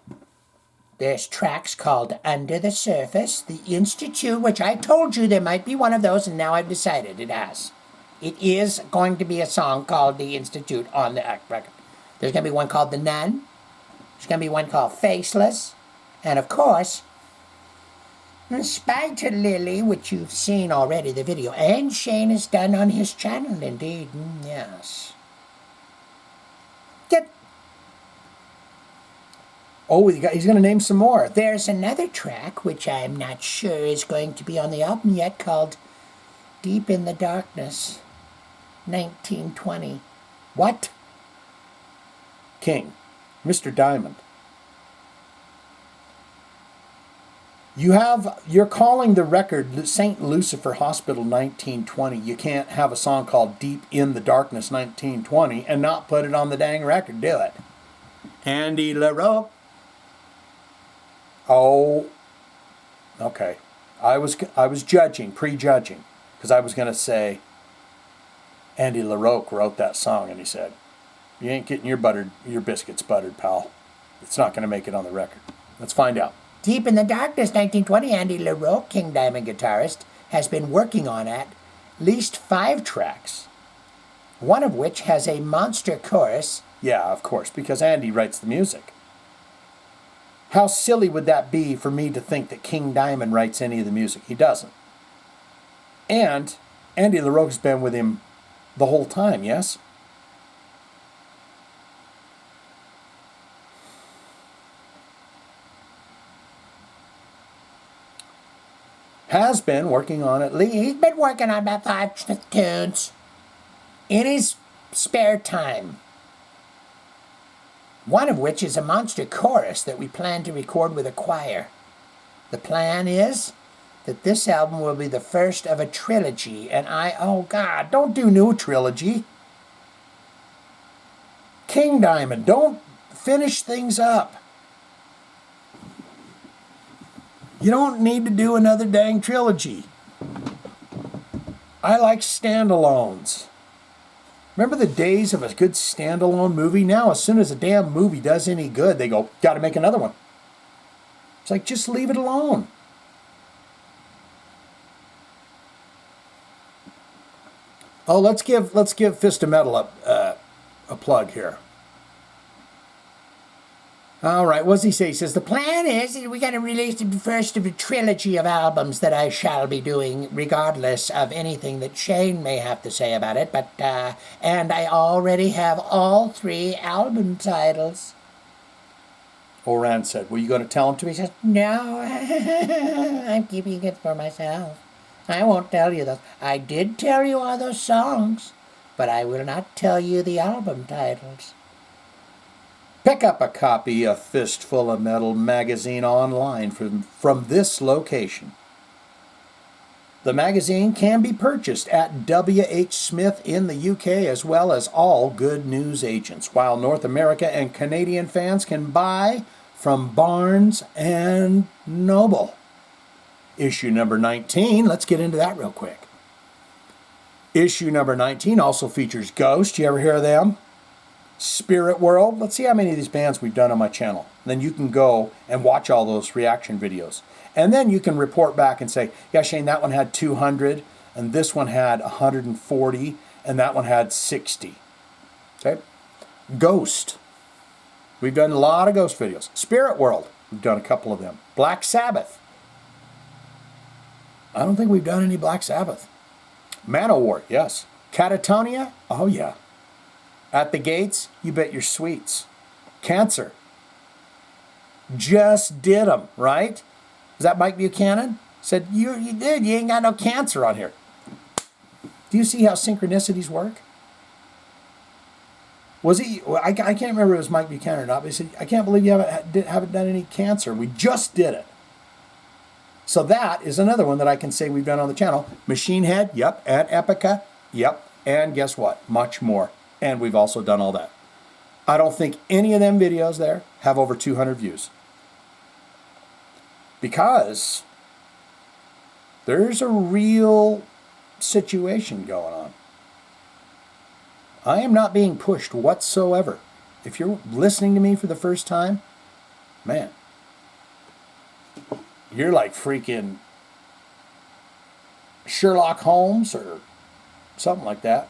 there's tracks called Under the Surface, The Institute, which I told you there might be one of those, and now I've decided it has. It is going to be a song called The Institute on the record. There's going to be one called The Nun. There's going to be one called Faceless. And of course, Spider Lily, which you've seen already, the video, and Shane has done on his channel, indeed. Yes. Oh, he's going to name some more. There's another track, which I'm not sure is going to be on the album yet, called Deep in the Darkness, 1920. What? King, Mr. Diamond. You're calling the record St. Lucifer Hospital 1920. You can't have a song called Deep in the Darkness 1920 and not put it on the dang record, do it. Andy LaRocque. Oh, okay. I was prejudging, because I was going to say Andy LaRocque wrote that song, and he said, "You ain't getting your biscuits buttered, pal. It's not going to make it on the record." Let's find out. Deep in the Darkness, 1920, Andy LaRocque, King Diamond guitarist, has been working on at least 5 tracks, one of which has a monster chorus. Yeah, of course, because Andy writes the music. How silly would that be for me to think that King Diamond writes any of the music? He doesn't. And Andy LaRocque's been with him the whole time, yes? Has been working on at least. He's been working on about 5 tunes in his spare time. One of which is a monster chorus that we plan to record with a choir. The plan is that this album will be the first of a trilogy, and oh God, don't do new trilogy. King Diamond, don't finish things up. You don't need to do another dang trilogy. I like standalones. Remember the days of a good standalone movie? Now, as soon as a damn movie does any good, they go, got to make another one. It's like, just leave it alone. Oh, let's give Fist of Metal a plug here. All right, what does he say? He says, the plan is that we're going to release the first of a trilogy of albums that I shall be doing, regardless of anything that Shane may have to say about it. But and I already have all 3 album titles. Oran said, were you going to tell him to me? He says, no, I'm keeping it for myself. I won't tell you those. I did tell you all those songs, but I will not tell you the album titles. Pick up a copy of Fistful of Metal magazine online from this location. The magazine can be purchased at W.H. Smith in the UK, as well as all good news agents, while North America and Canadian fans can buy from Barnes and Noble. Issue number 19, let's get into that real quick. Issue number 19 also features Ghost. You ever hear of them? Spirit World. Let's see how many of these bands we've done on my channel. Then you can go and watch all those reaction videos. And then you can report back and say, yeah, Shane, that one had 200, and this one had 140, and that one had 60. Okay? Ghost. We've done a lot of Ghost videos. Spirit World. We've done a couple of them. Black Sabbath. I don't think we've done any Black Sabbath. Manowar, yes. Catatonia? Oh, yeah. At the Gates, you bet your sweets. Cancer. Just did them, right? Is that Mike Buchanan? Said, you did. You ain't got no cancer on here. Do you see how synchronicities work? Was he? I can't remember if it was Mike Buchanan or not, but he said, I can't believe you haven't done any cancer. We just did it. So that is another one that I can say we've done on the channel. Machine Head, yep. And Epica, yep. And guess what? Much more. And we've also done all that. I don't think any of them videos there have over 200 views. Because there's a real situation going on. I am not being pushed whatsoever. If you're listening to me for the first time, man, you're like freaking Sherlock Holmes or something like that.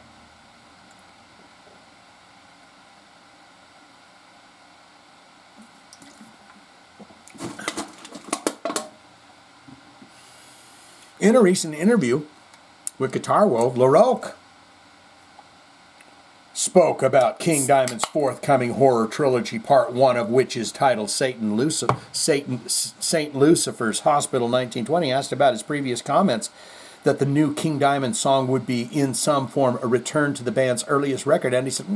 In a recent interview with Guitar World, LaRocque spoke about King Diamond's forthcoming horror trilogy, part 1 of which is titled Saint Lucifer's Hospital 1920. Asked about his previous comments that the new King Diamond song would be in some form a return to the band's earliest record, and he said,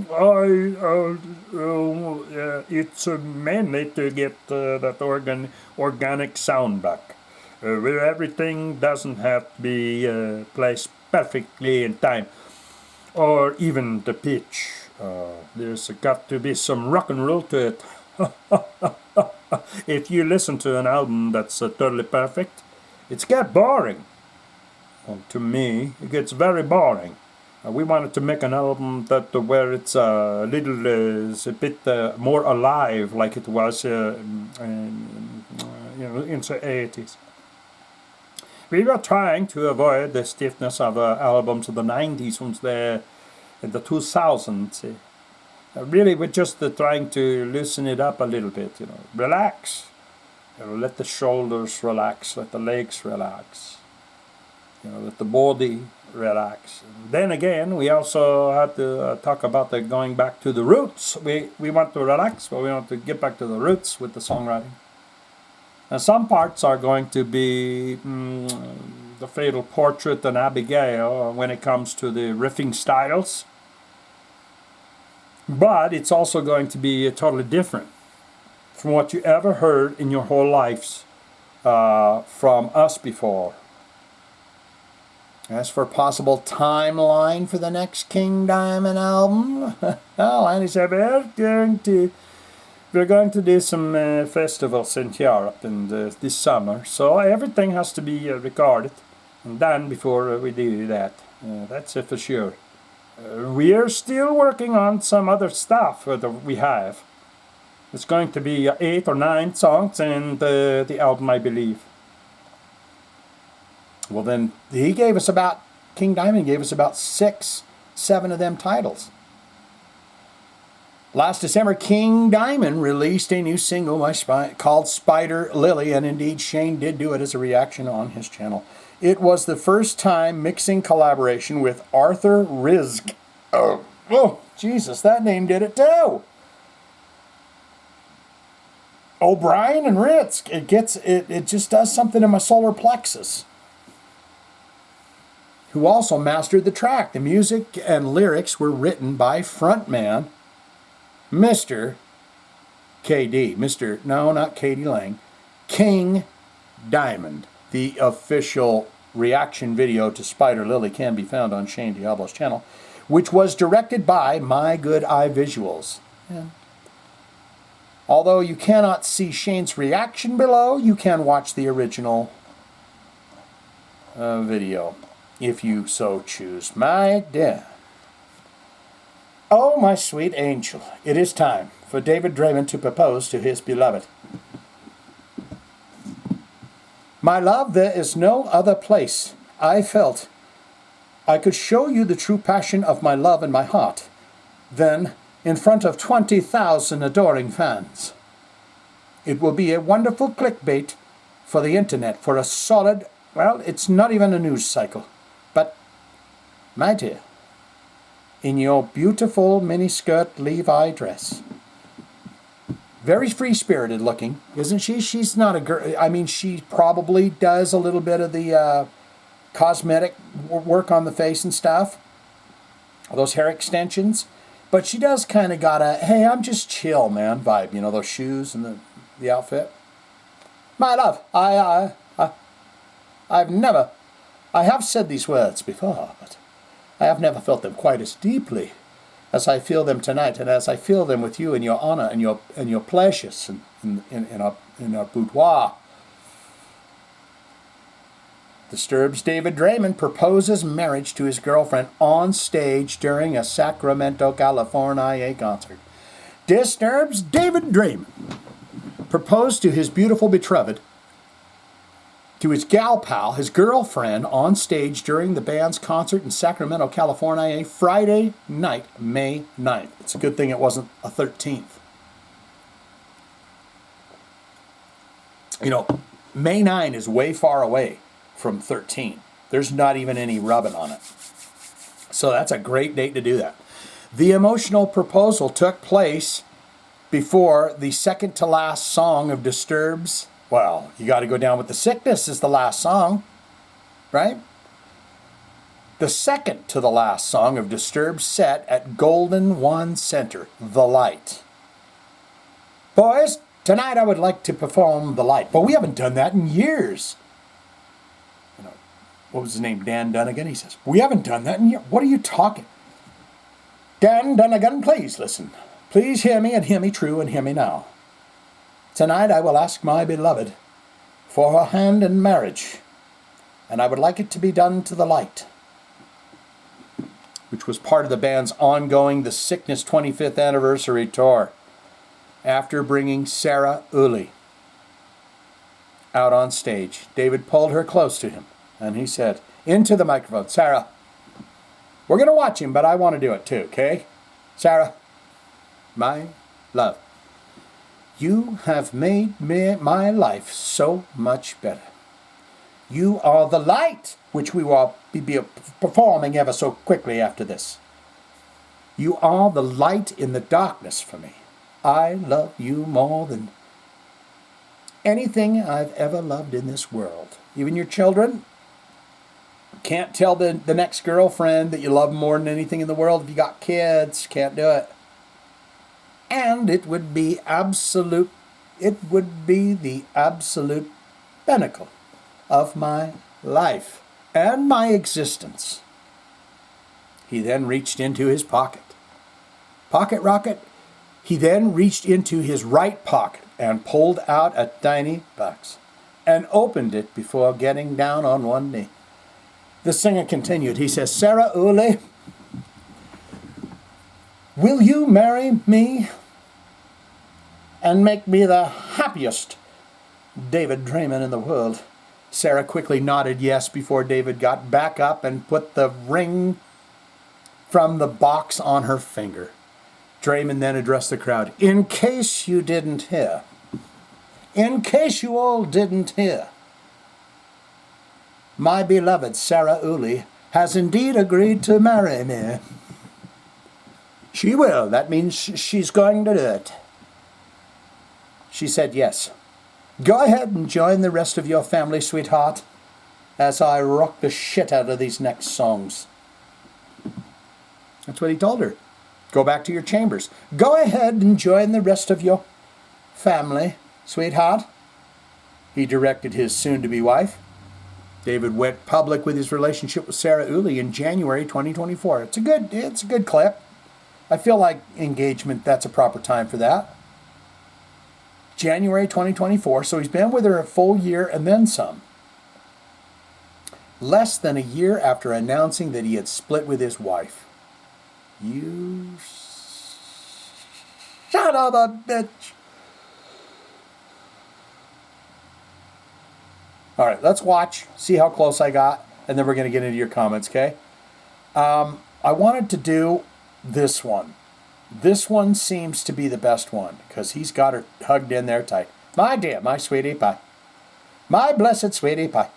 it's mainly to get that organic sound back. Where everything doesn't have to be placed perfectly in time, or even the pitch. There's got to be some rock and roll to it. If you listen to an album that's totally perfect, it's get boring. And to me, it gets very boring. We wanted to make an album that where it's a bit more alive, like it was in the 80s. We were trying to avoid the stiffness of albums of the 90s ones there in the 2000s. Really, we're just trying to loosen it up a little bit, relax. Let the shoulders relax, let the legs relax, let the body relax. And then again, we also had to talk about the going back to the roots. We want to relax, but we want to get back to the roots with the songwriting. And some parts are going to be the Fatal Portrait and Abigail when it comes to the riffing styles. But it's also going to be totally different from what you ever heard in your whole lives from us before. As for possible timeline for the next King Diamond album, well, Andy said we're going to do some festivals in Europe and this summer, so everything has to be recorded and done before we do that. That's it for sure. We are still working on some other stuff that we have. It's going to be 8 or 9 songs and the album, I believe. Well, then he gave us about, King Diamond gave us about 6, 7 of them titles. Last December, King Diamond released a new single called Spider Lily, and indeed Shane did do it as a reaction on his channel. It was the first time mixing collaboration with Arthur Rizk. Oh, Jesus, that name did it too. O'Brien and Rizk. It just does something in my solar plexus. Who also mastered the track. The music and lyrics were written by frontman Mr. KD. No, not K.D. Lang. King Diamond. The official reaction video to Spider Lily can be found on Shane Diablo's channel, which was directed by My Good Eye Visuals. Yeah. Although you cannot see Shane's reaction below, you can watch the original video, if you so choose. My dear. Oh, my sweet angel, it is time for David Draiman to propose to his beloved. My love, there is no other place I felt I could show you the true passion of my love in my heart than in front of 20,000 adoring fans. It will be a wonderful clickbait for the internet, for a solid, well, it's not even a news cycle. But, my dear, in your beautiful miniskirt Levi dress, very free-spirited looking, isn't she? She's not a girl. I mean, she probably does a little bit of the cosmetic work on the face and stuff, those hair extensions. But she does kind of got a, hey, I'm just chill, man, vibe. You know, those shoes and the outfit. My love, I have said these words before, but I have never felt them quite as deeply as I feel them tonight, and as I feel them with you in your honor and your pleasures in our boudoir. Disturbed's David Draiman proposes marriage to his girlfriend on stage during a Sacramento, California concert. Disturbed's David Draiman proposed to his beautiful betrothed, to his gal pal, his girlfriend, on stage during the band's concert in Sacramento, California, Friday night, May 9th. It's a good thing it wasn't a 13th. You know, May 9 is way far away from 13. There's not even any rubbing on it. So that's a great date to do that. The emotional proposal took place before the second to last song of Disturbed's. Well, You Got to Go Down with the Sickness is the last song, right? The second to the last song of Disturbed's set at Golden One Center, The Light. Boys, tonight I would like to perform The Light, but we haven't done that in years. You know, what was his name? Dan Dunnigan? He says, we haven't done that in years. What are you talking? Dan Dunnigan, please listen. Please hear me and hear me true and hear me now. Tonight I will ask my beloved for her hand in marriage, and I would like it to be done to the light, which was part of the band's ongoing The Sickness 25th Anniversary Tour, after bringing Sarah Uli out on stage. David pulled her close to him, and he said, into the microphone, Sarah, we're going to watch him, but I want to do it too, okay? Sarah, my love. You have made my life so much better. You are the light, which we will be performing ever so quickly after this. You are the light in the darkness for me. I love you more than anything I've ever loved in this world. Even your children. Can't tell the next girlfriend that you love more than anything in the world. If you got kids, can't do it. And it would be the absolute pinnacle of my life and my existence. He then reached into his pocket. Pocket rocket. He then reached into his right pocket and pulled out a tiny box and opened it before getting down on one knee. The singer continued. He says, Sarah Uli, will you marry me and make me the happiest David Draiman in the world? Sarah quickly nodded yes before David got back up and put the ring from the box on her finger. Draiman then addressed the crowd. In case you didn't hear, in case you all didn't hear, my beloved Sarah Uli has indeed agreed to marry me. She will. That means she's going to do it. She said yes. Go ahead and join the rest of your family, sweetheart, as I rock the shit out of these next songs. That's what he told her. Go back to your chambers. Go ahead and join the rest of your family, sweetheart. He directed his soon-to-be wife. David went public with his relationship with Sarah Uli in January 2024. It's a good clip. I feel like engagement, that's a proper time for that. January 2024, so he's been with her a full year and then some. Less than a year after announcing that he had split with his wife. You son of a bitch. All right, let's watch, see how close I got, and then we're going to get into your comments, okay? I wanted to do this one. This one seems to be the best one, because he's got her hugged in there tight. My dear, my sweetie pie. My blessed sweetie pie.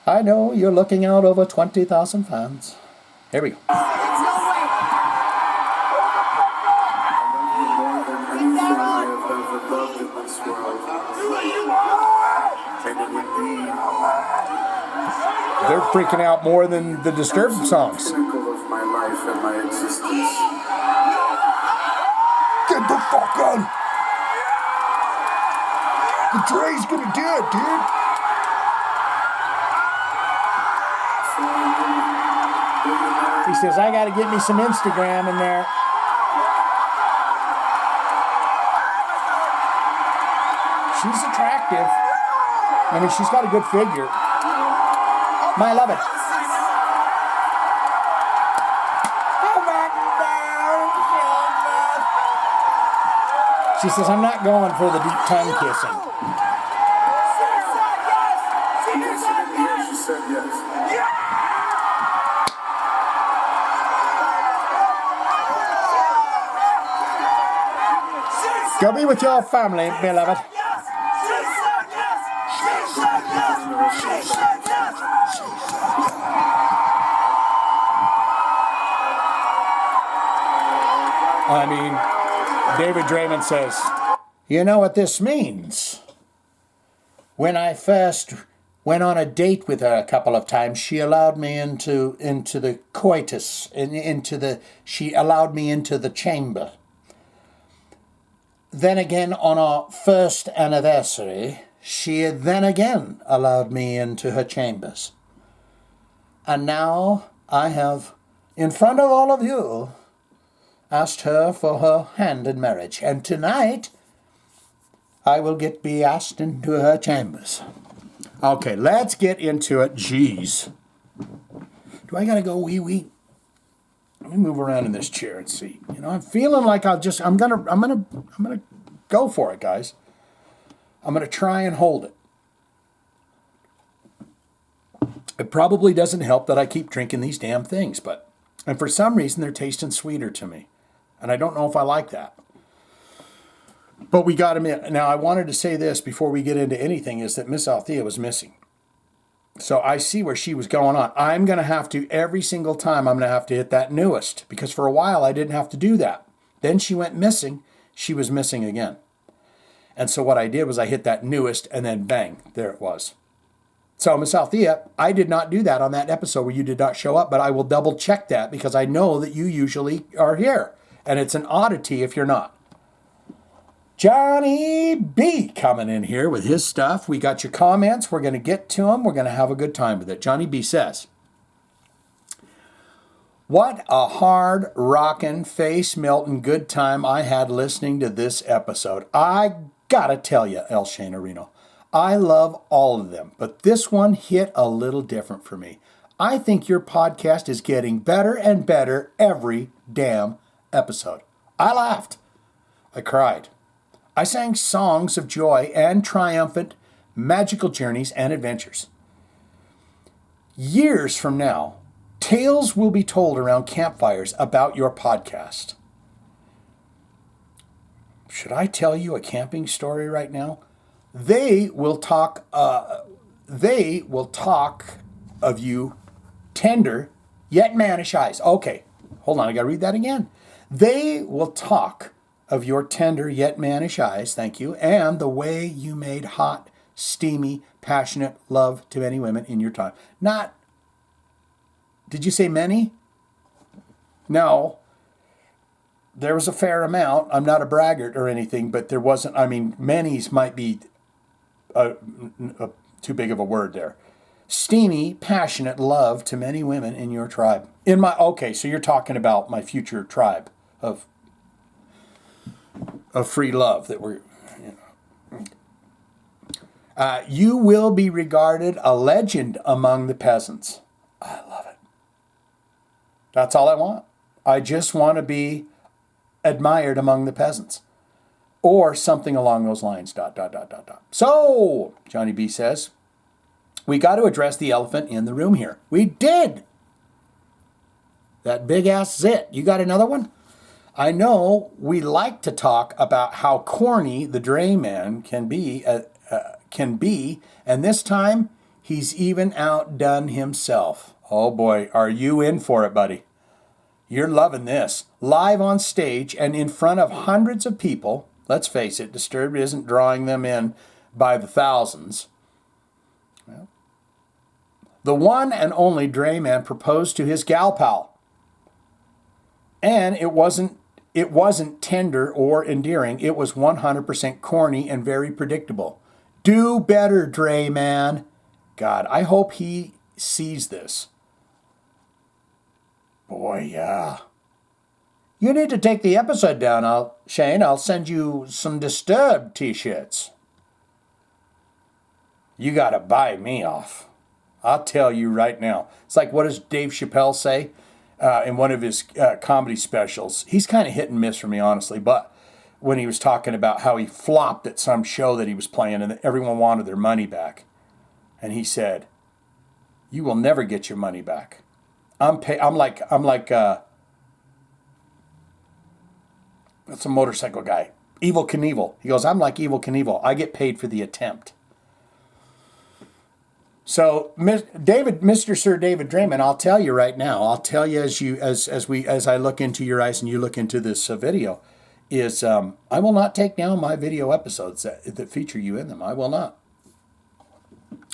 I know you're looking out over 20,000 fans. Here we go. They're freaking out more than the Disturbed songs. Pinnacle of my life and my existence. Get the fuck on! The Dre's gonna do it, dude! He says, I gotta get me some Instagram in there. She's attractive. I mean, she's got a good figure. I love it. She says, I'm not going for the deep tongue kissing. She said yes. Go be with your family, beloved. I mean, David Draiman says, you know what this means? When I first went on a date with her a couple of times, she allowed me into the coitus, she allowed me into the chamber. Then again, on our first anniversary, she then again allowed me into her chambers. And now I have, in front of all of you, asked her for her hand in marriage. And tonight, I will be asked into her chambers. Okay, let's get into it. Jeez. Do I gotta go wee-wee? Let me move around in this chair and see. You know, I'm feeling like I'm gonna go for it, guys. I'm gonna try and hold it. It probably doesn't help that I keep drinking these damn things, and for some reason they're tasting sweeter to me. And I don't know if I like that. But we got him in. Now, I wanted to say this before we get into anything, is that Miss Althea was missing. So I see where she was going on. I'm going to have to, every single time, I'm going to have to hit that newest. Because for a while, I didn't have to do that. Then she went missing. She was missing again. And so what I did was I hit that newest, and then bang, there it was. So, Miss Althea, I did not do that on that episode where you did not show up, but I will double check that because I know that you usually are here. And it's an oddity if you're not. Johnny B coming in here with his stuff. We got your comments. We're going to get to them. We're going to have a good time with it. Johnny B says, what a hard, rockin', face-melting good time I had listening to this episode. I gotta tell you, El Shane Reno, I love all of them, but this one hit a little different for me. I think your podcast is getting better and better every damn episode. I laughed. I cried. I sang songs of joy and triumphant, magical journeys and adventures. Years from now, tales will be told around campfires about your podcast. Should I tell you a camping story right now? They will talk of you tender yet mannish eyes. Okay, hold on, I gotta read that again. They will talk of your tender yet mannish eyes, thank you, and the way you made hot, steamy, passionate love to many women in your time. Not, did you say many? No. There was a fair amount. I'm not a braggart or anything, but there wasn't, I mean, many's might be too big of a word there. Steamy, passionate love to many women in your tribe. Okay, so you're talking about my future tribe of free love that we're, you will be regarded a legend among the peasants. I love it. That's all I want. I just want to be admired among the peasants. Or something along those lines, ... So, Johnny B says, we got to address the elephant in the room here. We did. That big-ass zit. You got another one? I know we like to talk about how corny the Draiman can be, and this time he's even outdone himself. Oh boy, are you in for it, buddy? You're loving this. Live on stage and in front of hundreds of people. Let's face it, Disturbed isn't drawing them in by the thousands. Well, the one and only Draiman proposed to his gal pal. And it wasn't tender or endearing. It was 100% corny and very predictable. Do better, Draiman. God, I hope he sees this. Boy, yeah. You need to take the episode down, Shane. I'll send you some Disturbed t-shirts. You got to buy me off. I'll tell you right now. It's like, what does Dave Chappelle say in one of his comedy specials? He's kind of hit and miss for me, honestly. But when he was talking about how he flopped at some show that he was playing and that everyone wanted their money back. And he said, you will never get your money back. I'm like that's a motorcycle guy. Evel Knievel. He goes, I'm like Evel Knievel. I get paid for the attempt. So, Mr. Sir David Draiman, I'll tell you right now. I'll tell you as I look into your eyes and you look into this video, is I will not take down my video episodes that feature you in them. I will not,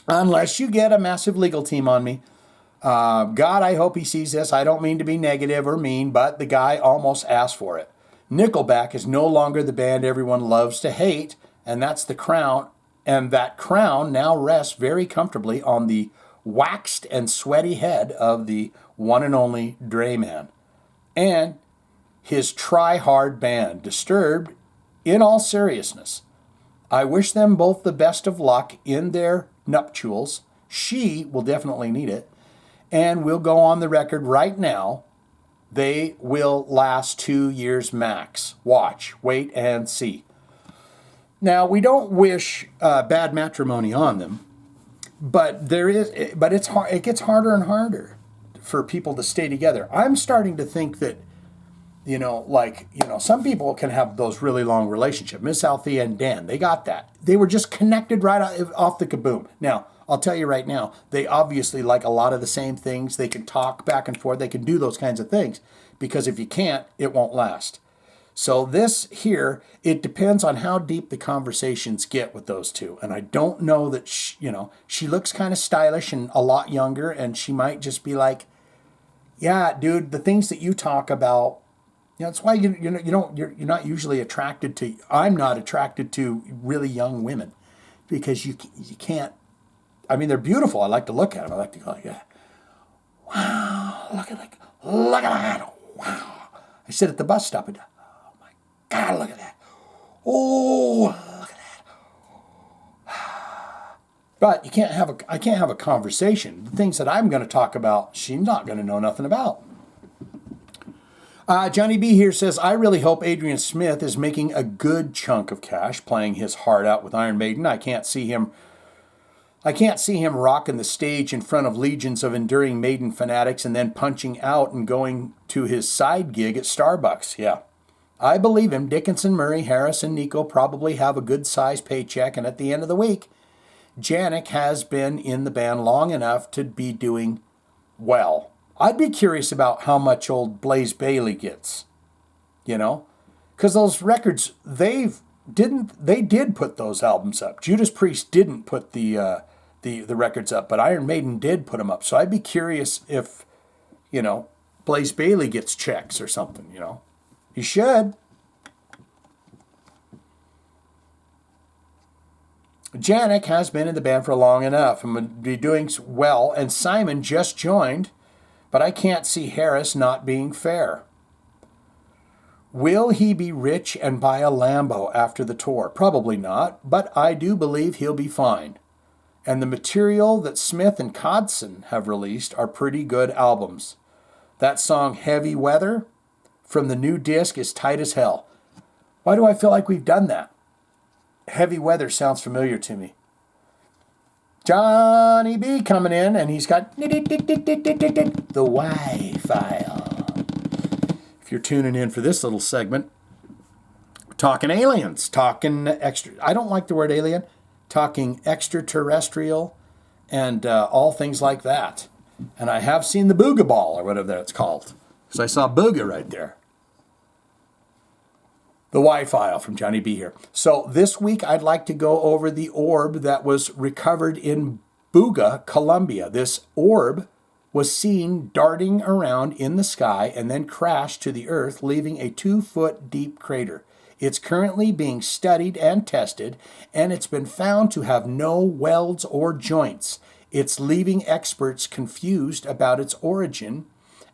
unless you get a massive legal team on me. God, I hope he sees this. I don't mean to be negative or mean, but the guy almost asked for it. Nickelback is no longer the band everyone loves to hate, and that's the crown. And that crown now rests very comfortably on the waxed and sweaty head of the one and only Draiman and his try-hard band, Disturbed. In all seriousness, I wish them both the best of luck in their nuptials. She will definitely need it. And we'll go on the record right now. They will last 2 years max. Watch, wait, and see. Now, we don't wish bad matrimony on them, but it's hard. It gets harder and harder for people to stay together. I'm starting to think that some people can have those really long relationships. Miss Althea and Dan, they got that. They were just connected right off the kaboom. Now, I'll tell you right now, they obviously like a lot of the same things. They can talk back and forth. They can do those kinds of things, because if you can't, it won't last. So this here, it depends on how deep the conversations get with those two. And I don't know that, she looks kind of stylish and a lot younger, and she might just be like, yeah, dude, the things that you talk about, that's why you're not usually attracted to. I'm not attracted to really young women, because you can't. I mean, they're beautiful. I like to look at them. I like to go, yeah, wow, look at that, wow. I sit at the bus stop and, oh my God, look at that. Oh, look at that. But I can't have a conversation. The things that I'm going to talk about, she's not going to know nothing about. Johnny B here says, I really hope Adrian Smith is making a good chunk of cash playing his heart out with Iron Maiden. I can't see him rocking the stage in front of legions of enduring Maiden fanatics and then punching out and going to his side gig at Starbucks. Yeah, I believe him. Dickinson, Murray, Harris, and Nico probably have a good-sized paycheck, and at the end of the week, Janik has been in the band long enough to be doing well. I'd be curious about how much old Blaze Bayley gets, because those records, they did put those albums up. Judas Priest didn't put the records up, but Iron Maiden did put them up. So I'd be curious if, Blaze Bayley gets checks or something, He should. Janik has been in the band for long enough and would be doing well, and Simon just joined, but I can't see Harris not being fair. Will he be rich and buy a Lambo after the tour? Probably not, but I do believe he'll be fine. And the material that Smith and Codson have released are pretty good albums. That song, Heavy Weather, from the new disc is tight as hell. Why do I feel like we've done that? Heavy Weather sounds familiar to me. Johnny B coming in, and he's got the Y file. If you're tuning in for this little segment, talking aliens, talking extra. I don't like the word alien. Talking extraterrestrial and all things like that. And I have seen the Booga Ball, or whatever it's called, because I saw Booga right there. The Y-File from Johnny B here. So this week I'd like to go over the orb that was recovered in Booga, Colombia. This orb was seen darting around in the sky and then crashed to the earth, leaving a 2-foot deep crater. It's currently being studied and tested, and it's been found to have no welds or joints. It's leaving experts confused about its origin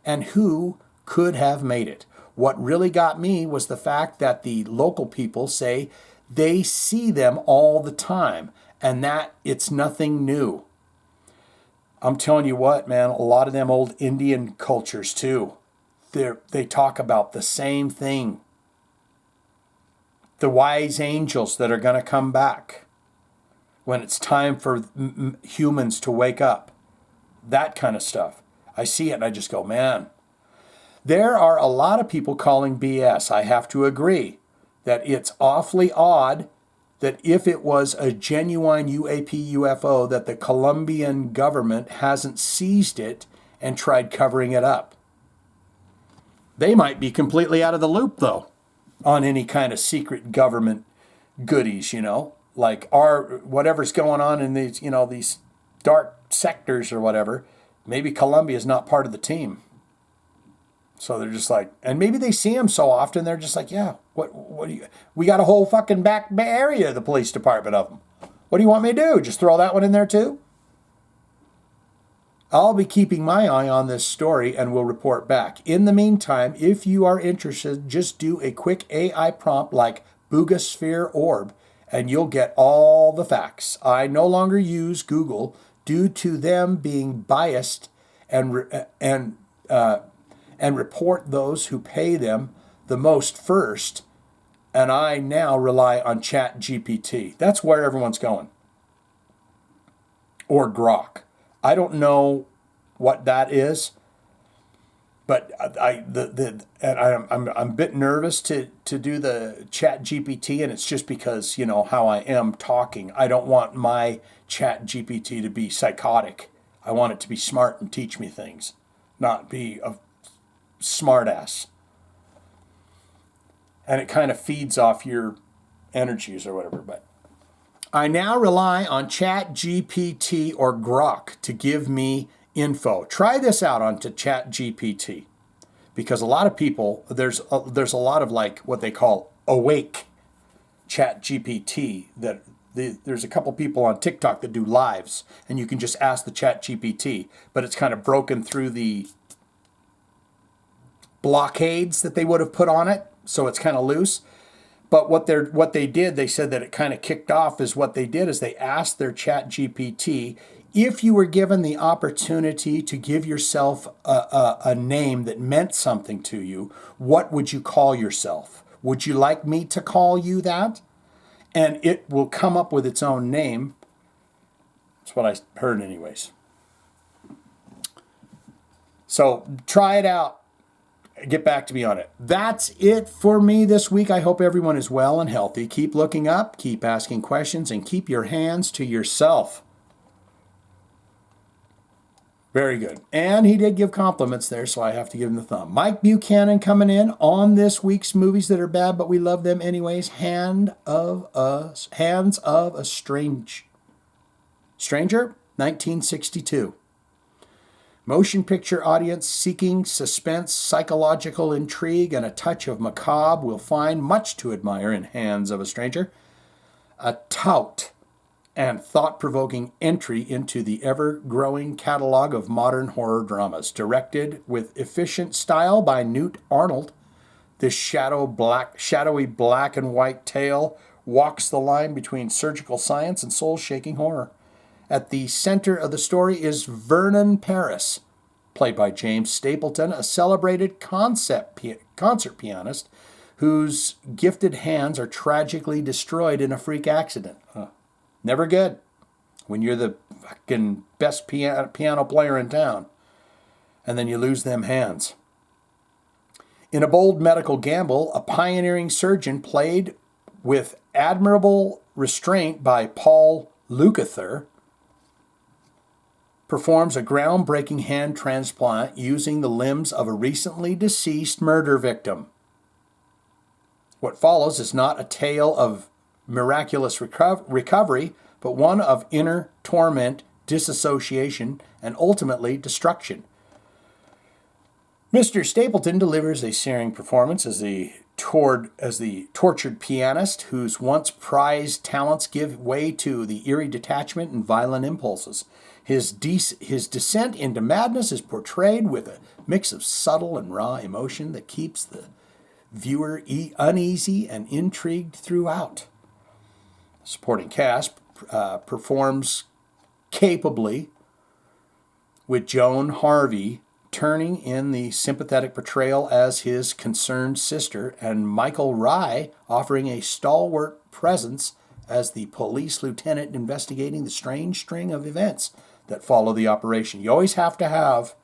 and who could have made it. What really got me was the fact that the local people say they see them all the time and that it's nothing new. I'm telling you what, man, a lot of them old Indian cultures too, they talk about the same thing. The wise angels that are going to come back when it's time for humans to wake up. That kind of stuff. I see it and I just go, man. There are a lot of people calling BS. I have to agree that it's awfully odd that if it was a genuine UAP UFO, that the Colombian government hasn't seized it and tried covering it up. They might be completely out of the loop, though, on any kind of secret government goodies, like whatever's going on in these, these dark sectors or whatever. Maybe Colombia's not part of the team. So they're just like, and maybe they see them so often, they're just like, yeah, what do you, we got a whole fucking back area of the police department of them. What do you want me to do? Just throw that one in there too? I'll be keeping my eye on this story and will report back. In the meantime, if you are interested, just do a quick AI prompt like Boogosphere Orb, and you'll get all the facts. I no longer use Google due to them being biased and report those who pay them the most first, and I now rely on ChatGPT. That's where everyone's going. Or Grok. I don't know what that is, But I'm a bit nervous to do the Chat GPT, and it's just because, you know, how I am talking. I don't want my Chat GPT to be psychotic. I want it to be smart and teach me things, not be a smart ass. And it kind of feeds off your energies or whatever. But I now rely on Chat GPT or Grok to give me info. Try this out on Chat GPT, because a lot of people, there's a lot of like what they call awake Chat GPT. There's a couple people on TikTok that do lives, and you can just ask the Chat GPT, but it's kind of broken through the blockades that they would have put on it, so it's kind of loose. But what they did, they said that it kind of kicked off is what they did is they asked their Chat GPT, if you were given the opportunity to give yourself a name that meant something to you, what would you call yourself? Would you like me to call you that? And it will come up with its own name. That's what I heard anyways. So try it out. Get back to me on it. That's it for me this week. I hope everyone is well and healthy. Keep looking up, keep asking questions, and keep your hands to yourself. Very good. And he did give compliments there, so I have to give him the thumb. Mike Buchanan coming in on this week's movies that are bad, but we love them anyways. Hands of a Stranger, 1962. Motion picture audience seeking suspense, psychological intrigue, and a touch of macabre will find much to admire in Hands of a Stranger. A taut and thought-provoking entry into the ever-growing catalog of modern horror dramas. Directed with efficient style by Newt Arnold, this shadowy black and white tale walks the line between surgical science and soul-shaking horror. At the center of the story is Vernon Paris, played by James Stapleton, a celebrated concert pianist whose gifted hands are tragically destroyed in a freak accident. Never good when you're the fucking best piano player in town, and then you lose them hands. In a bold medical gamble, a pioneering surgeon played with admirable restraint by Paul Lukather performs a groundbreaking hand transplant using the limbs of a recently deceased murder victim. What follows is not a tale of miraculous recovery, but one of inner torment, disassociation, and ultimately destruction. Mr. Stapleton delivers a searing performance as the tortured pianist whose once prized talents give way to the eerie detachment and violent impulses. His descent into madness is portrayed with a mix of subtle and raw emotion that keeps the viewer uneasy and intrigued throughout. The supporting cast performs capably, with Joan Harvey turning in the sympathetic portrayal as his concerned sister, and Michael Rye offering a stalwart presence as the police lieutenant investigating the strange string of events that follow the operation. You always have to have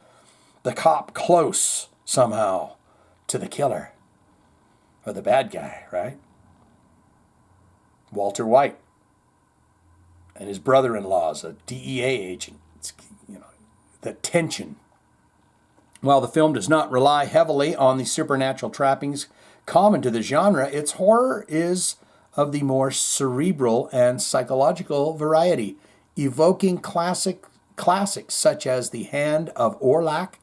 the cop close somehow to the killer or the bad guy, right? Walter White and his brother-in-law is a DEA agent. It's, the tension. While the film does not rely heavily on the supernatural trappings common to the genre, its horror is of the more cerebral and psychological variety, evoking classics such as The Hand of Orlak,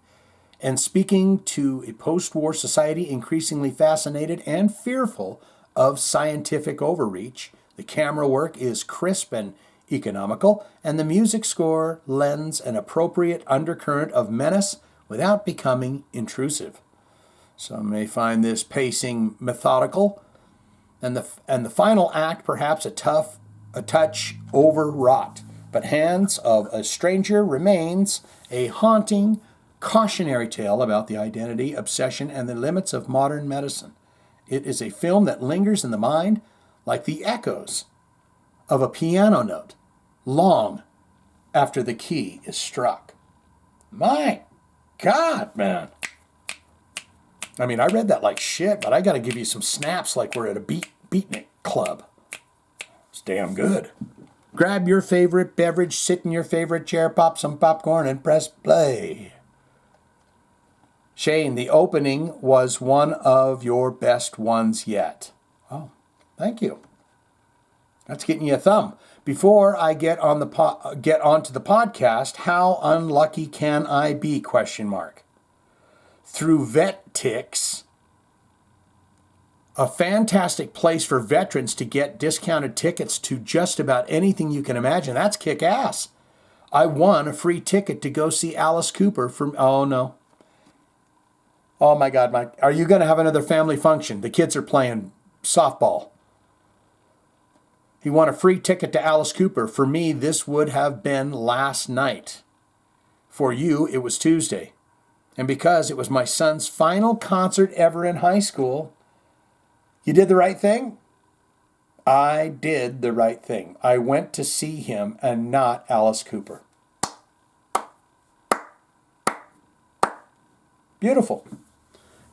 and speaking to a post-war society increasingly fascinated and fearful of scientific overreach. The camera work is crisp and economical, and the music score lends an appropriate undercurrent of menace without becoming intrusive. Some may find this pacing methodical, and the final act perhaps a touch overwrought. But Hands of a Stranger remains a haunting, cautionary tale about the identity, obsession, and the limits of modern medicine. It is a film that lingers in the mind like the echoes of a piano note long after the key is struck. My God, man. I mean, I read that like shit, but I got to give you some snaps like we're at a beatnik club. It's damn good. Grab your favorite beverage, sit in your favorite chair, pop some popcorn, and press play. Shane, the opening was one of your best ones yet. Oh, thank you. That's getting you a thumb. Before I get on get onto the podcast, how unlucky can I be? ? Through Vet Tix, a fantastic place for veterans to get discounted tickets to just about anything you can imagine. That's kick-ass. I won a free ticket to go see Alice Cooper from... Oh, no. Oh, my God, Mike. Are you going to have another family function? The kids are playing softball. He won a free ticket to Alice Cooper. For me, this would have been last night. For you, it was Tuesday. And because it was my son's final concert ever in high school, you did the right thing? I did the right thing. I went to see him and not Alice Cooper. Beautiful.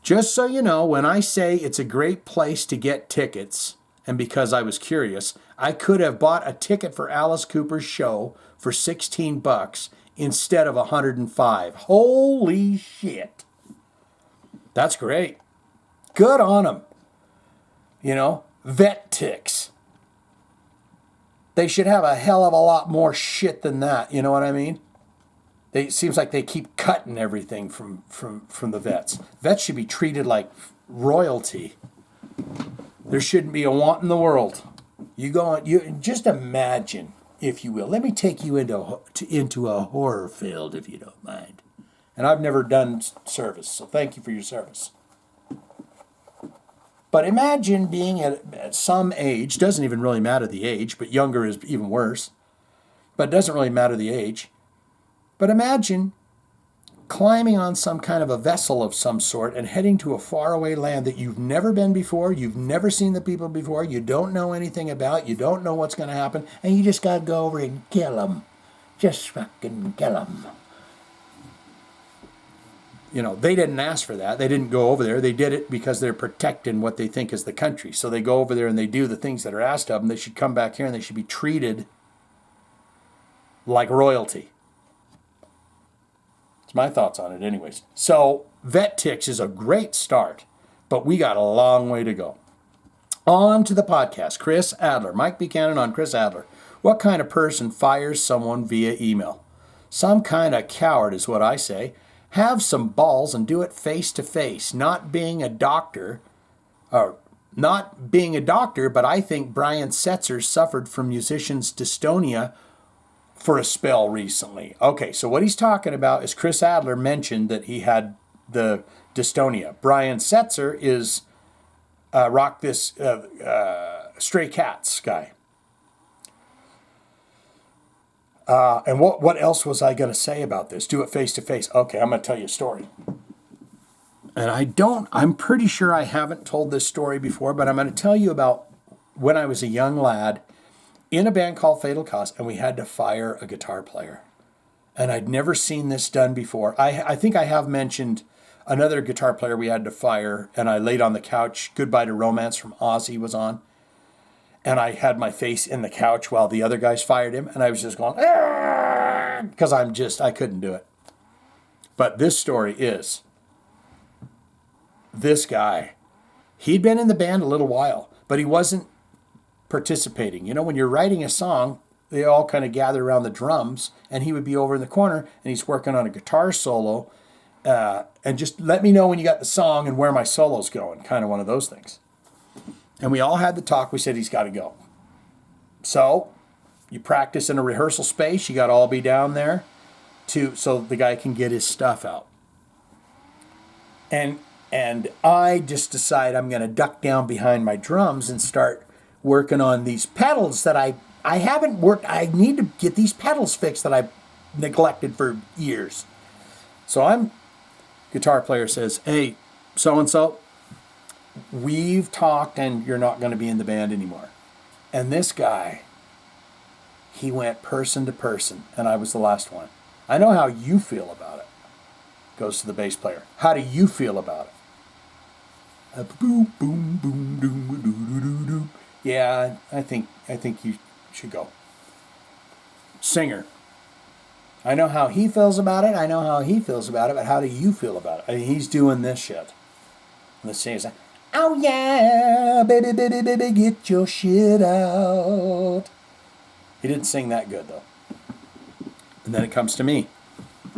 Just so you know, when I say it's a great place to get tickets, and because I was curious, I could have bought a ticket for Alice Cooper's show for $16 instead of $105. Holy shit. That's great. Good on them. You know, Vet Tix. They should have a hell of a lot more shit than that. You know what I mean? It seems like they keep cutting everything from the vets. Vets should be treated like royalty. There shouldn't be a want in the world. You just imagine, if you will. Let me take you into a horror field, if you don't mind. And I've never done service, so thank you for your service. But imagine being at some age, doesn't even really matter the age, but younger is even worse. But it doesn't really matter the age. But imagine climbing on some kind of a vessel of some sort and heading to a faraway land that you've never been before, you've never seen the people before, you don't know anything about, you don't know what's going to happen, and you just got to go over and kill them. Just fucking kill them. You know, they didn't ask for that. They didn't go over there. They did it because they're protecting what they think is the country. So they go over there and they do the things that are asked of them. They should come back here and they should be treated like royalty. It's my thoughts on it anyways. So Vet Tix is a great start, but we got a long way to go. On to the podcast. Chris Adler. Mike Buchanan on Chris Adler. What kind of person fires someone via email? Some kind of coward is what I say. Have some balls and do it face to face. Not being a doctor, but I think Brian Setzer suffered from musician's dystonia for a spell recently. Okay, so what he's talking about is Chris Adler mentioned that he had the dystonia. Brian Setzer is Stray Cats guy. And what else was I going to say about this? Do it face to face. Okay, I'm going to tell you a story. And I'm pretty sure I haven't told this story before, but I'm going to tell you about when I was a young lad in a band called Fatal Cause, and we had to fire a guitar player. And I'd never seen this done before. I think I have mentioned another guitar player we had to fire, and I laid on the couch. Goodbye to Romance from Ozzy was on. And I had my face in the couch while the other guys fired him. And I was just going, because I couldn't do it. But this story is, this guy, he'd been in the band a little while, but he wasn't participating. You know, when you're writing a song, they all kind of gather around the drums, and he would be over in the corner, and he's working on a guitar solo. And just let me know when you got the song and where my solo's going, kind of one of those things. And we all had the talk. We said he's got to go. So you practice in a rehearsal space. You got to all be down there so the guy can get his stuff out. And I just decide I'm going to duck down behind my drums and start working on these pedals that I haven't worked. I need to get these pedals fixed that I've neglected for years. So guitar player says, hey, so-and-so, we've talked and you're not going to be in the band anymore. And this guy, he went person to person, and I was the last one. I know how you feel about it. Goes to the bass player. How do you feel about it? Boom, boom, boom, doom, doo, doo, doo, doo. Yeah, I think you should go. Singer. I know how he feels about it. I know how he feels about it. But how do you feel about it? I mean, he's doing this shit. And the singer's like, oh yeah, baby, baby, baby, get your shit out. He didn't sing that good though. And then it comes to me,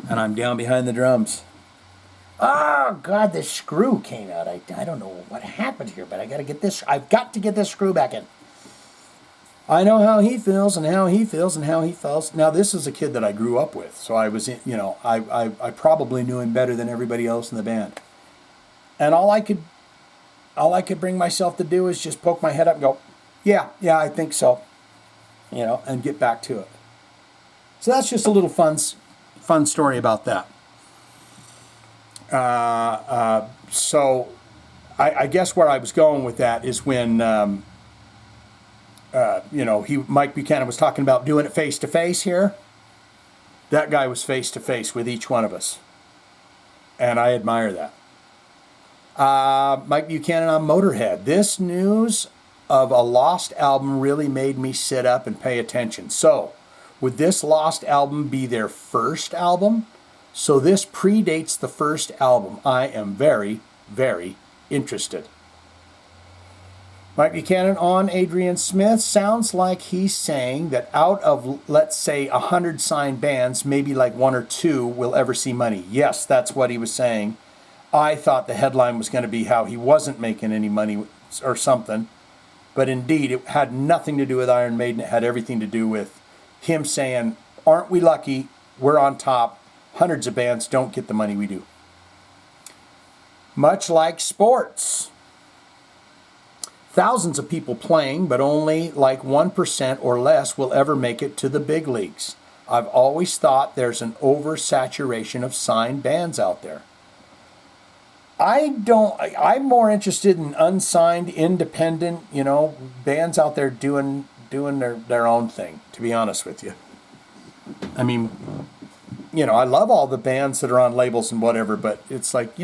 and I'm down behind the drums. Oh God, this screw came out. I don't know what happened here, but I've got to get this screw back in. I know how he feels and how he feels and how he feels. Now this is a kid that I grew up with, so I was, I probably knew him better than everybody else in the band. And all I could bring myself to do is just poke my head up and go, yeah, I think so, and get back to it. So that's just a little fun story about that. So I guess where I was going with that is when, Mike Buchanan was talking about doing it face to face here. That guy was face to face with each one of us. And I admire that. Mike Buchanan on Motorhead. This news of a lost album really made me sit up and pay attention. So, would this lost album be their first album? So this predates the first album. I am very, very interested. Mike Buchanan on Adrian Smith. Sounds like he's saying that out of, let's say, 100 signed bands, maybe like 1 or 2 will ever see money. Yes, that's what he was saying. I thought the headline was going to be how he wasn't making any money or something. But indeed, it had nothing to do with Iron Maiden. It had everything to do with him saying, aren't we lucky? We're on top. Hundreds of bands don't get the money we do. Much like sports. Thousands of people playing, but only like 1% or less will ever make it to the big leagues. I've always thought there's an oversaturation of signed bands out there. I'm more interested in unsigned, independent, bands out there doing their own thing, to be honest with you. I mean, I love all the bands that are on labels and whatever, but it's like,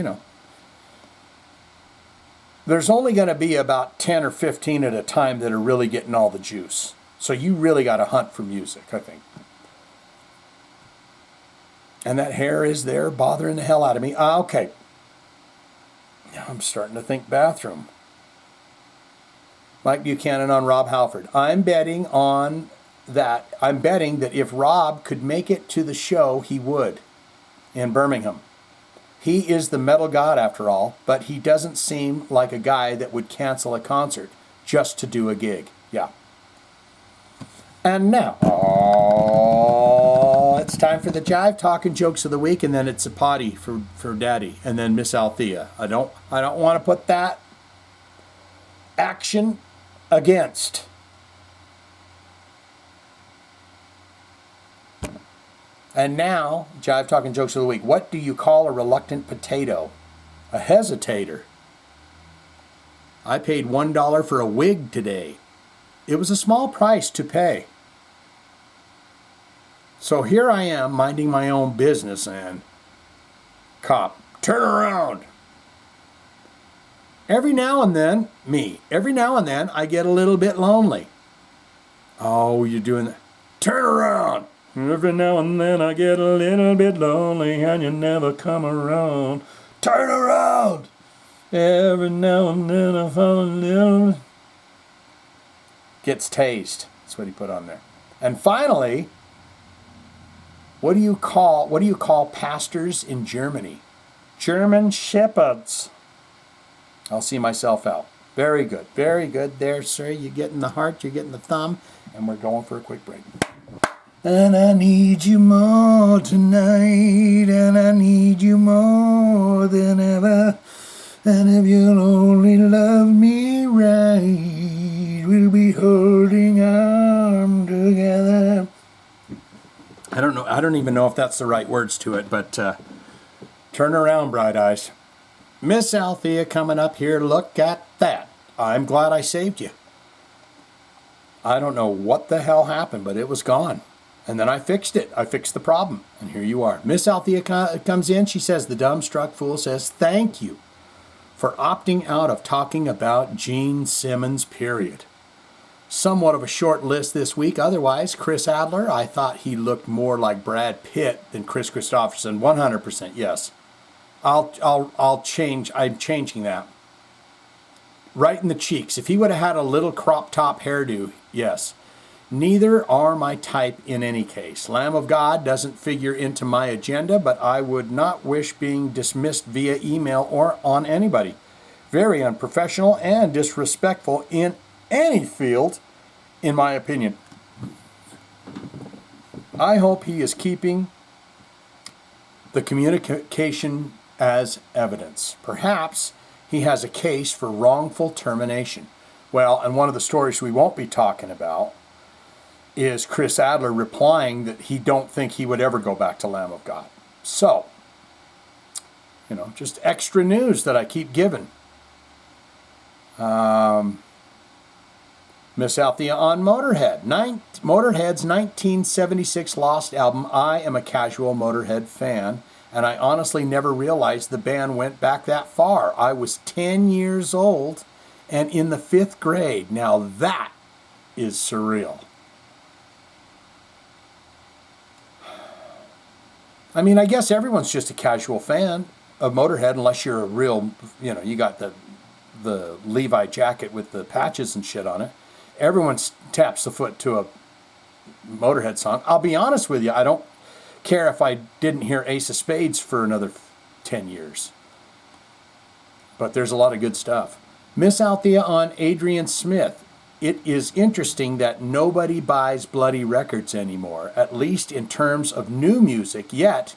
there's only going to be about 10 or 15 at a time that are really getting all the juice. So you really got to hunt for music, I think. And that hair is there bothering the hell out of me. Okay. Now I'm starting to think bathroom. Mike Buchanan on Rob Halford. I'm betting that if Rob could make it to the show, he would in Birmingham. He is the metal god after all, but he doesn't seem like a guy that would cancel a concert just to do a gig. Yeah. And now, it's time for the Jive Talkin jokes of the week, and then it's a potty for Daddy, and then Miss Althea. I don't want to put that action against. And now, Jive Talkin jokes of the week. What do you call a reluctant potato? A hesitator. I paid $1 for a wig today. It was a small price to pay. So here I am minding my own business and cop, turn around. Every now and then I get a little bit lonely. Oh, you're doing that. Turn around. Every now and then I get a little bit lonely and you never come around. Turn around. Every now and then I fall a little. Gets tased. That's what he put on there. And finally, what do you call pastors in Germany? German shepherds. I'll see myself out. Very good. Very good there, sir. You're getting the heart, you're getting the thumb, and we're going for a quick break. And I need you more tonight, and I need you more than ever. And if you'll only love me right, we'll be holding on together. I don't know. I don't even know if that's the right words to it, but turn around, bright eyes. Miss Althea coming up here. Look at that. I'm glad I saved you. I don't know what the hell happened, but it was gone. And then I fixed it. I fixed the problem. And here you are. Miss Althea comes in. She says, the dumbstruck fool says, thank you for opting out of talking about Gene Simmons, period. Somewhat of a short list this week. Otherwise, Chris Adler, I thought he looked more like Brad Pitt than Chris Christopherson. 100% yes. I'm changing that. Right in the cheeks. If he would have had a little crop top hairdo, yes. Neither are my type in any case. Lamb of God doesn't figure into my agenda, but I would not wish being dismissed via email or on anybody. Very unprofessional and disrespectful in any field, in my opinion. I hope he is keeping the communication as evidence. Perhaps he has a case for wrongful termination. Well, and one of the stories we won't be talking about is Chris Adler replying that he don't think he would ever go back to Lamb of God. So, just extra news that I keep giving. Miss Althea on Motorhead. Motorhead's 1976 Lost album. I am a casual Motorhead fan, and I honestly never realized the band went back that far. I was 10 years old and in the 5th grade. Now that is surreal. I mean, I guess everyone's just a casual fan of Motorhead unless you're a real, you got the Levi jacket with the patches and shit on it. Everyone taps the foot to a Motorhead song. I'll be honest with you, I don't care if I didn't hear Ace of Spades for another 10 years. But there's a lot of good stuff. Miss Althea on Adrian Smith. It is interesting that nobody buys bloody records anymore, at least in terms of new music, yet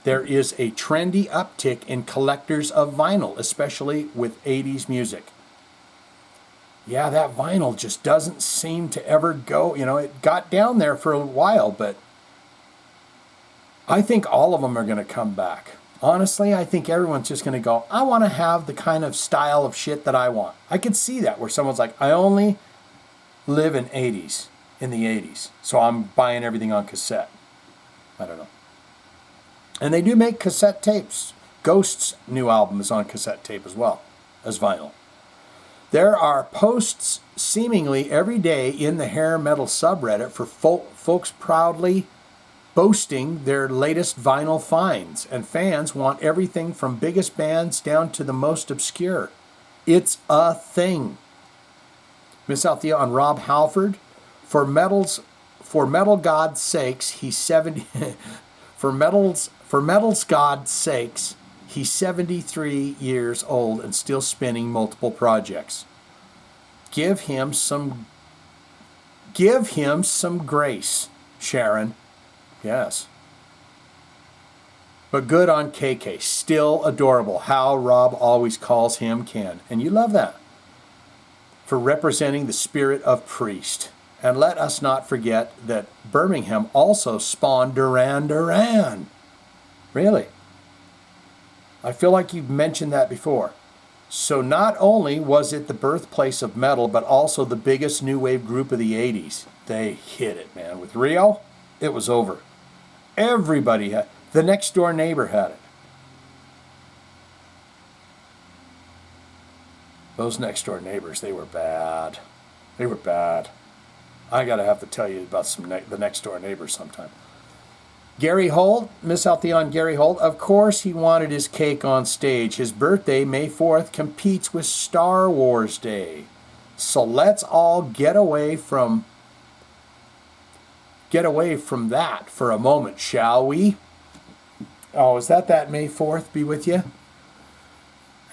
there is a trendy uptick in collectors of vinyl, especially with 80s music. Yeah, that vinyl just doesn't seem to ever go, it got down there for a while, but I think all of them are going to come back. Honestly, I think everyone's just going to go, I want to have the kind of style of shit that I want. I could see that where someone's like, I only live in the 80s, so I'm buying everything on cassette. I don't know. And they do make cassette tapes. Ghost's new album is on cassette tape as well as vinyl. There are posts seemingly every day in the hair metal subreddit for folks proudly boasting their latest vinyl finds, and fans want everything from biggest bands down to the most obscure. It's a thing. Miss Althea on Rob Halford. For metal God's sakes, he's 70. For metal's God's sakes, he's 73 years old and still spinning multiple projects. Give him some grace, Sharon. Yes. But good on KK. Still adorable. How Rob always calls him Ken. And you love that. For representing the spirit of Priest. And let us not forget that Birmingham also spawned Duran Duran. Really? I feel like you've mentioned that before. So not only was it the birthplace of metal, but also the biggest new wave group of the 80s. They hit it, man. With Rio, it was over. Everybody had. The next door neighbor had it. Those next door neighbors, they were bad. They were bad. I gotta have to tell you about the next door neighbors sometime. Gary Holt, Miss Althea on Gary Holt. Of course he wanted his cake on stage. His birthday, May 4th, competes with Star Wars Day. So let's all get away from that for a moment, shall we? Oh, is that May 4th be with you?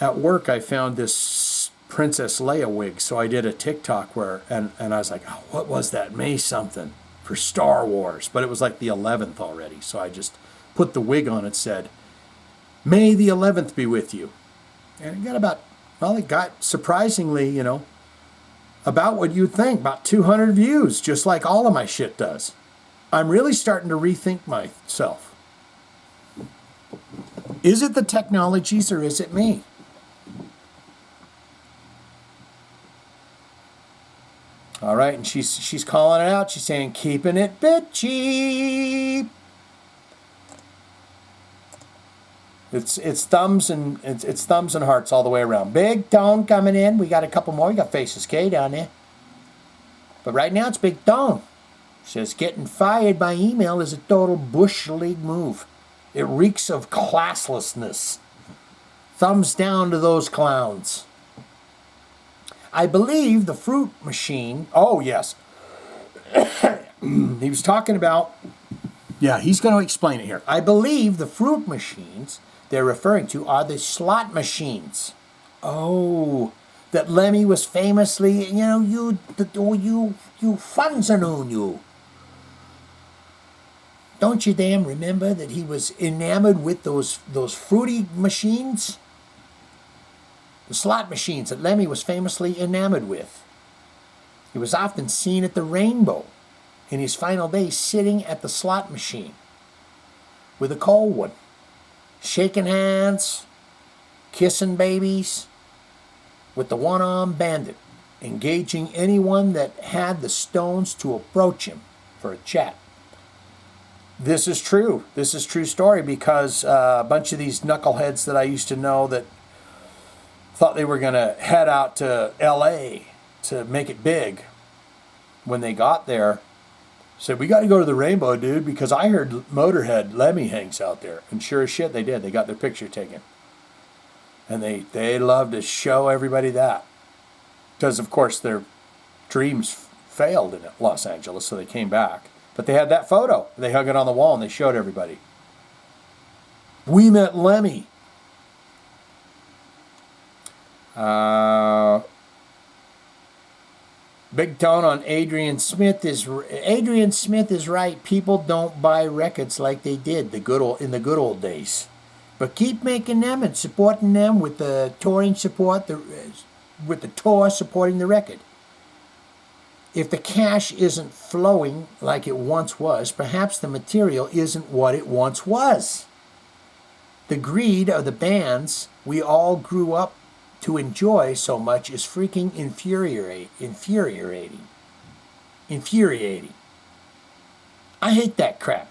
At work, I found this Princess Leia wig, so I did a TikTok and I was like, oh, what was that? May something for Star Wars. But it was like the 11th already, so I just put the wig on and said, May the 11th be with you. And it got surprisingly, about what you'd think, about 200 views, just like all of my shit does. I'm really starting to rethink myself. Is it the technologies or is it me? All right, and she's calling it out. She's saying, keeping it bitchy. It's thumbs and it's thumbs and hearts all the way around. Big Tone coming in. We got a couple more. We got Faces K down there. But right now it's Big Tone. Says getting fired by email is a total Bush League move. It reeks of classlessness. Thumbs down to those clowns. I believe the fruit machine. Oh, yes. He was talking about. Yeah, he's going to explain it here. I believe the fruit machines they're referring to are the slot machines. Oh, that Lemmy was famously, you funzanoon, you. Don't you damn remember that he was enamored with those fruity machines? The slot machines that Lemmy was famously enamored with. He was often seen at the Rainbow in his final days sitting at the slot machine with a cold one, shaking hands, kissing babies, with the one-armed bandit, engaging anyone that had the stones to approach him for a chat. This is true. This is true story because a bunch of these knuckleheads that I used to know that thought they were going to head out to L.A. to make it big. When they got there, said, we got to go to the Rainbow, dude, because I heard Motorhead Lemmy hangs out there. And sure as shit, they did. They got their picture taken. And they love to show everybody that. Because, of course, their dreams failed in Los Angeles, so they came back. But they had that photo. They hung it on the wall and they showed everybody. We met Lemmy. Big Tone on Adrian Smith is right. People don't buy records like they did in the good old days. But keep making them and supporting them with the touring support, with the tour supporting the record. If the cash isn't flowing like it once was, perhaps the material isn't what it once was. The greed of the bands we all grew up to enjoy so much is freaking infuriating. I hate that crap.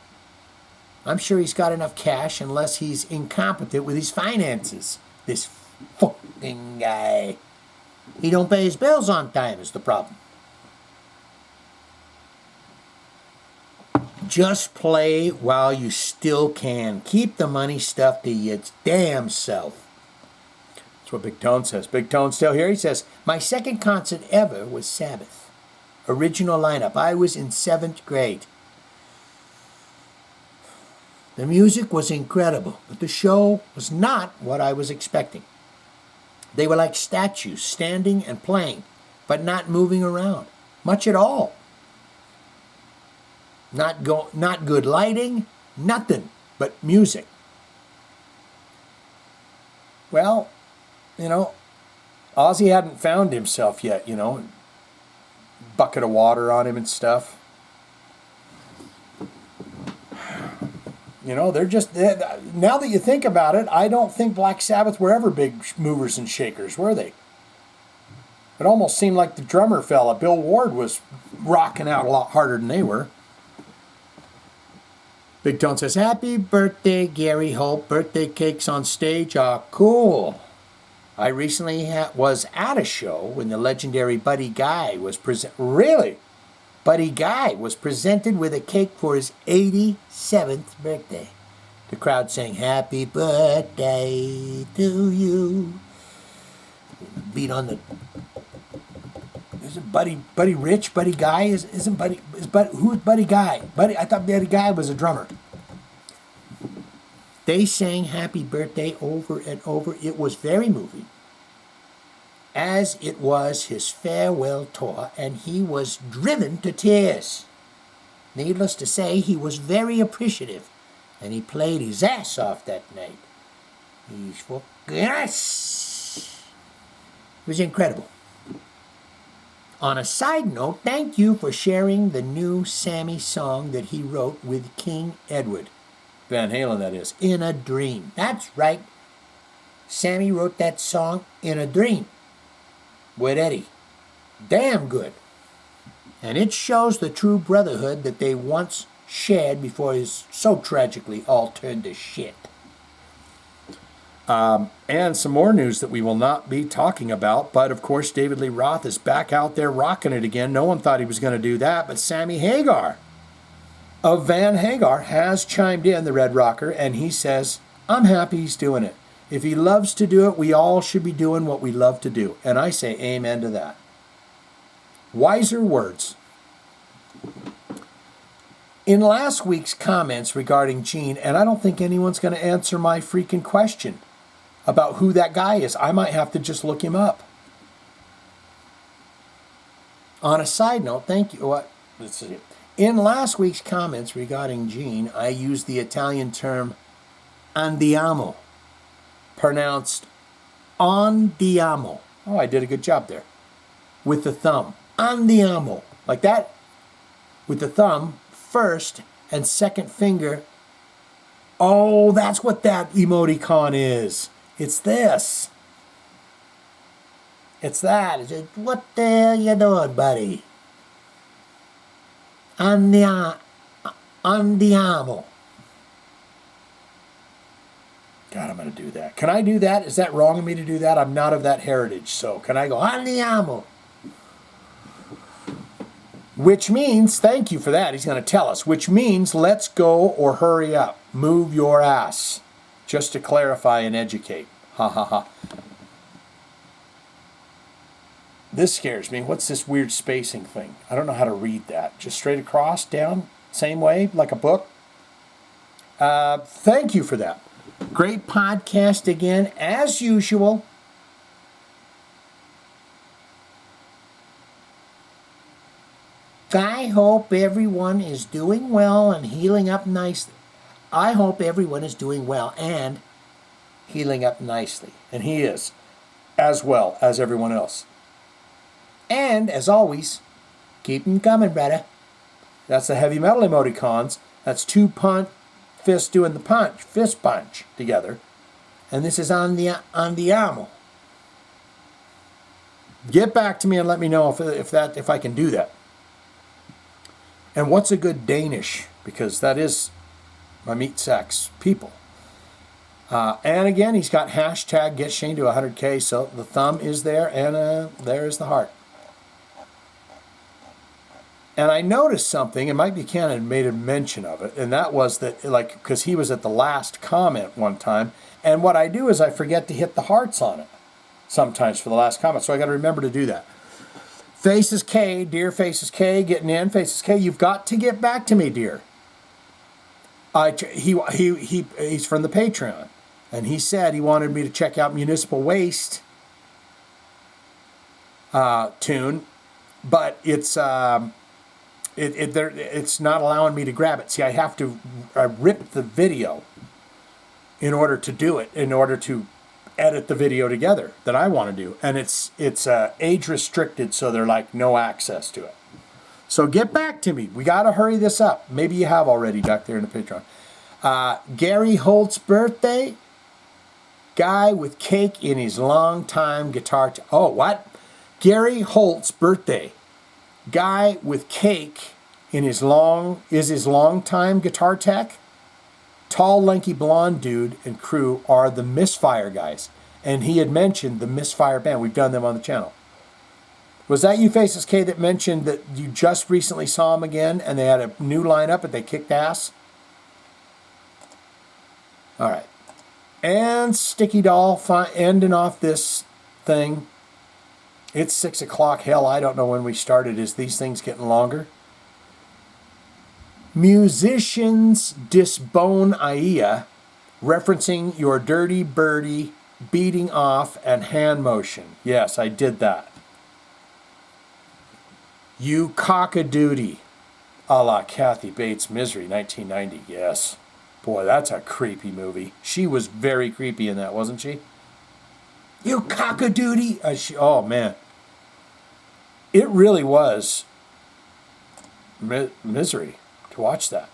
I'm sure he's got enough cash unless he's incompetent with his finances. This fucking guy. He don't pay his bills on time is the problem. Just play while you still can. Keep the money stuff to your damn self. That's what Big Tone says. Big Tone's still here. He says, my second concert ever was Sabbath. Original lineup. I was in 7th grade. The music was incredible, but the show was not what I was expecting. They were like statues, standing and playing, but not moving around, much at all. Not good lighting, nothing but music. Well, Ozzy hadn't found himself yet, bucket of water on him and stuff. They're just, now that you think about it, I don't think Black Sabbath were ever big movers and shakers, were they? It almost seemed like the drummer fella, Bill Ward, was rocking out a lot harder than they were. Big Tone says, happy birthday, Gary Hope. Birthday cakes on stage are cool. I recently was at a show when the legendary Buddy Guy was presented. Really? Buddy Guy was presented with a cake for his 87th birthday. The crowd sang, happy birthday to you. Beat on the... Is it Buddy Rich? Buddy Guy? Who's Buddy Guy? I thought Buddy Guy was a drummer. They sang happy birthday over and over. It was very moving, as it was his farewell tour, and he was driven to tears. Needless to say, he was very appreciative, and he played his ass off that night. He's fucking ass. It was incredible. On a side note, thank you for sharing the new Sammy song that he wrote with King Edward. Van Halen, that is. In a Dream. That's right. Sammy wrote that song in a dream with Eddie. Damn good. And it shows the true brotherhood that they once shared before it so tragically all turned to shit. And some more news that we will not be talking about. But of course, David Lee Roth is back out there rocking it again. No one thought he was going to do that, but Sammy Hagar of Van Hagar has chimed in, the Red Rocker, and he says, I'm happy he's doing it. If he loves to do it, we all should be doing what we love to do. And I say amen to that. Wiser words. In last week's comments regarding Gene, and I don't think anyone's going to answer my freaking question about who that guy is. I might have to just look him up. On a side note, thank you. Let's see. In last week's comments regarding Gene, I used the Italian term andiamo, pronounced andiamo. Oh, I did a good job there. With the thumb. Andiamo. Like that. With the thumb first and second finger. Oh, that's what that emoticon is. It's this. It's that. It's just, what the hell you doing, buddy? Andiamo. God, I'm going to do that. Can I do that? Is that wrong of me to do that? I'm not of that heritage. So can I go andiamo? Which means, thank you for that. He's going to tell us. Which means, let's go or hurry up. Move your ass. Just to clarify and educate. Ha ha ha. This scares me. What's this weird spacing thing? I don't know how to read that. Just straight across, down, same way, like a book. Thank you for that. Great podcast again, as usual. I hope everyone is doing well and healing up nicely. I hope everyone is doing well and healing up nicely. And he is, as well as everyone else. And, as always, keep them coming, brother. That's the heavy metal emoticons. That's two fists doing the punch, fist punch together. And this is andiamo. Get back to me and let me know if I can do that. And what's a good Danish? Because that is my meat sacks people. And again, he's got hashtag get Shane to 100K. So the thumb is there, and there is the heart. And I noticed something, and Mike Buchanan made a mention of it, and that was that, like, because he was at the last comment one time, and what I do is I forget to hit the hearts on it sometimes for the last comment, so I got to remember to do that. Faces K, dear Faces K, getting in. Faces K, you've got to get back to me, dear. He's from the Patreon, and he said he wanted me to check out Municipal Waste tune, but it's not allowing me to grab it. See, I have to rip the video in order to do it, in order to edit the video together that I want to do. And it's age restricted, so they're like no access to it. So get back to me. We got to hurry this up. Maybe you have already back there in the Patreon. Gary Holt's birthday. Guy with cake in his long-time guitar. Oh, what? Gary Holt's birthday. Guy with cake in his long-time guitar tech. Tall, lanky, blonde dude and crew are the Misfire guys. And he had mentioned the Misfire band. We've done them on the channel. Was that you, Faces K, that mentioned that you just recently saw them again and they had a new lineup and they kicked ass? All right. And Sticky Doll ending off this thing. It's 6 o'clock. Hell, I don't know when we started. Is these things getting longer? Musicians disbone Aia, referencing your dirty birdie, beating off, and hand motion. Yes, I did that. You cock-a-doodie, a la Kathy Bates' Misery, 1990. Yes. Boy, that's a creepy movie. She was very creepy in that, wasn't she? You cock-a-doodie. Oh, man. It really was misery to watch that.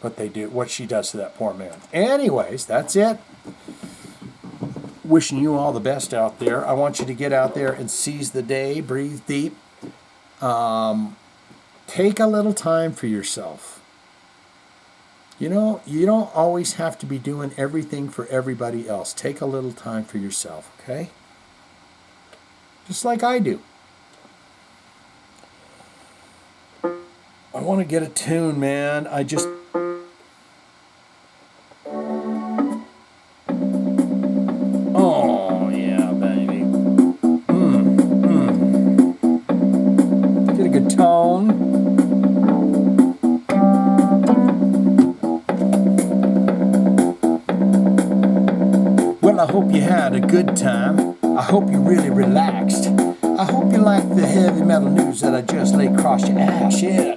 What she does to that poor man. Anyways, that's it. Wishing you all the best out there. I want you to get out there and seize the day. Breathe deep. Take a little time for yourself. You know, you don't always have to be doing everything for everybody else. Take a little time for yourself, okay? Just like I do. I want to get a tune, man. I just... Oh, yeah, baby. Get a good tone. Well, I hope you had a good time. I hope you really relaxed. I hope you like the heavy metal news that I just laid across your ass. Yeah.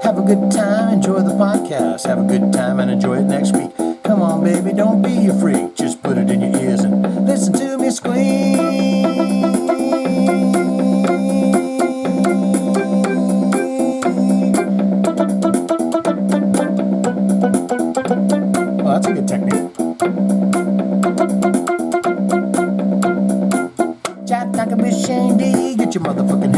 Have a good time, enjoy the podcast. Have a good time and enjoy it next week. Come on, baby, don't be a freak. Just put it in your ears and listen to me squeak. Oh, that's a good technique. Jive Talkin with Shane D. Get your motherfucking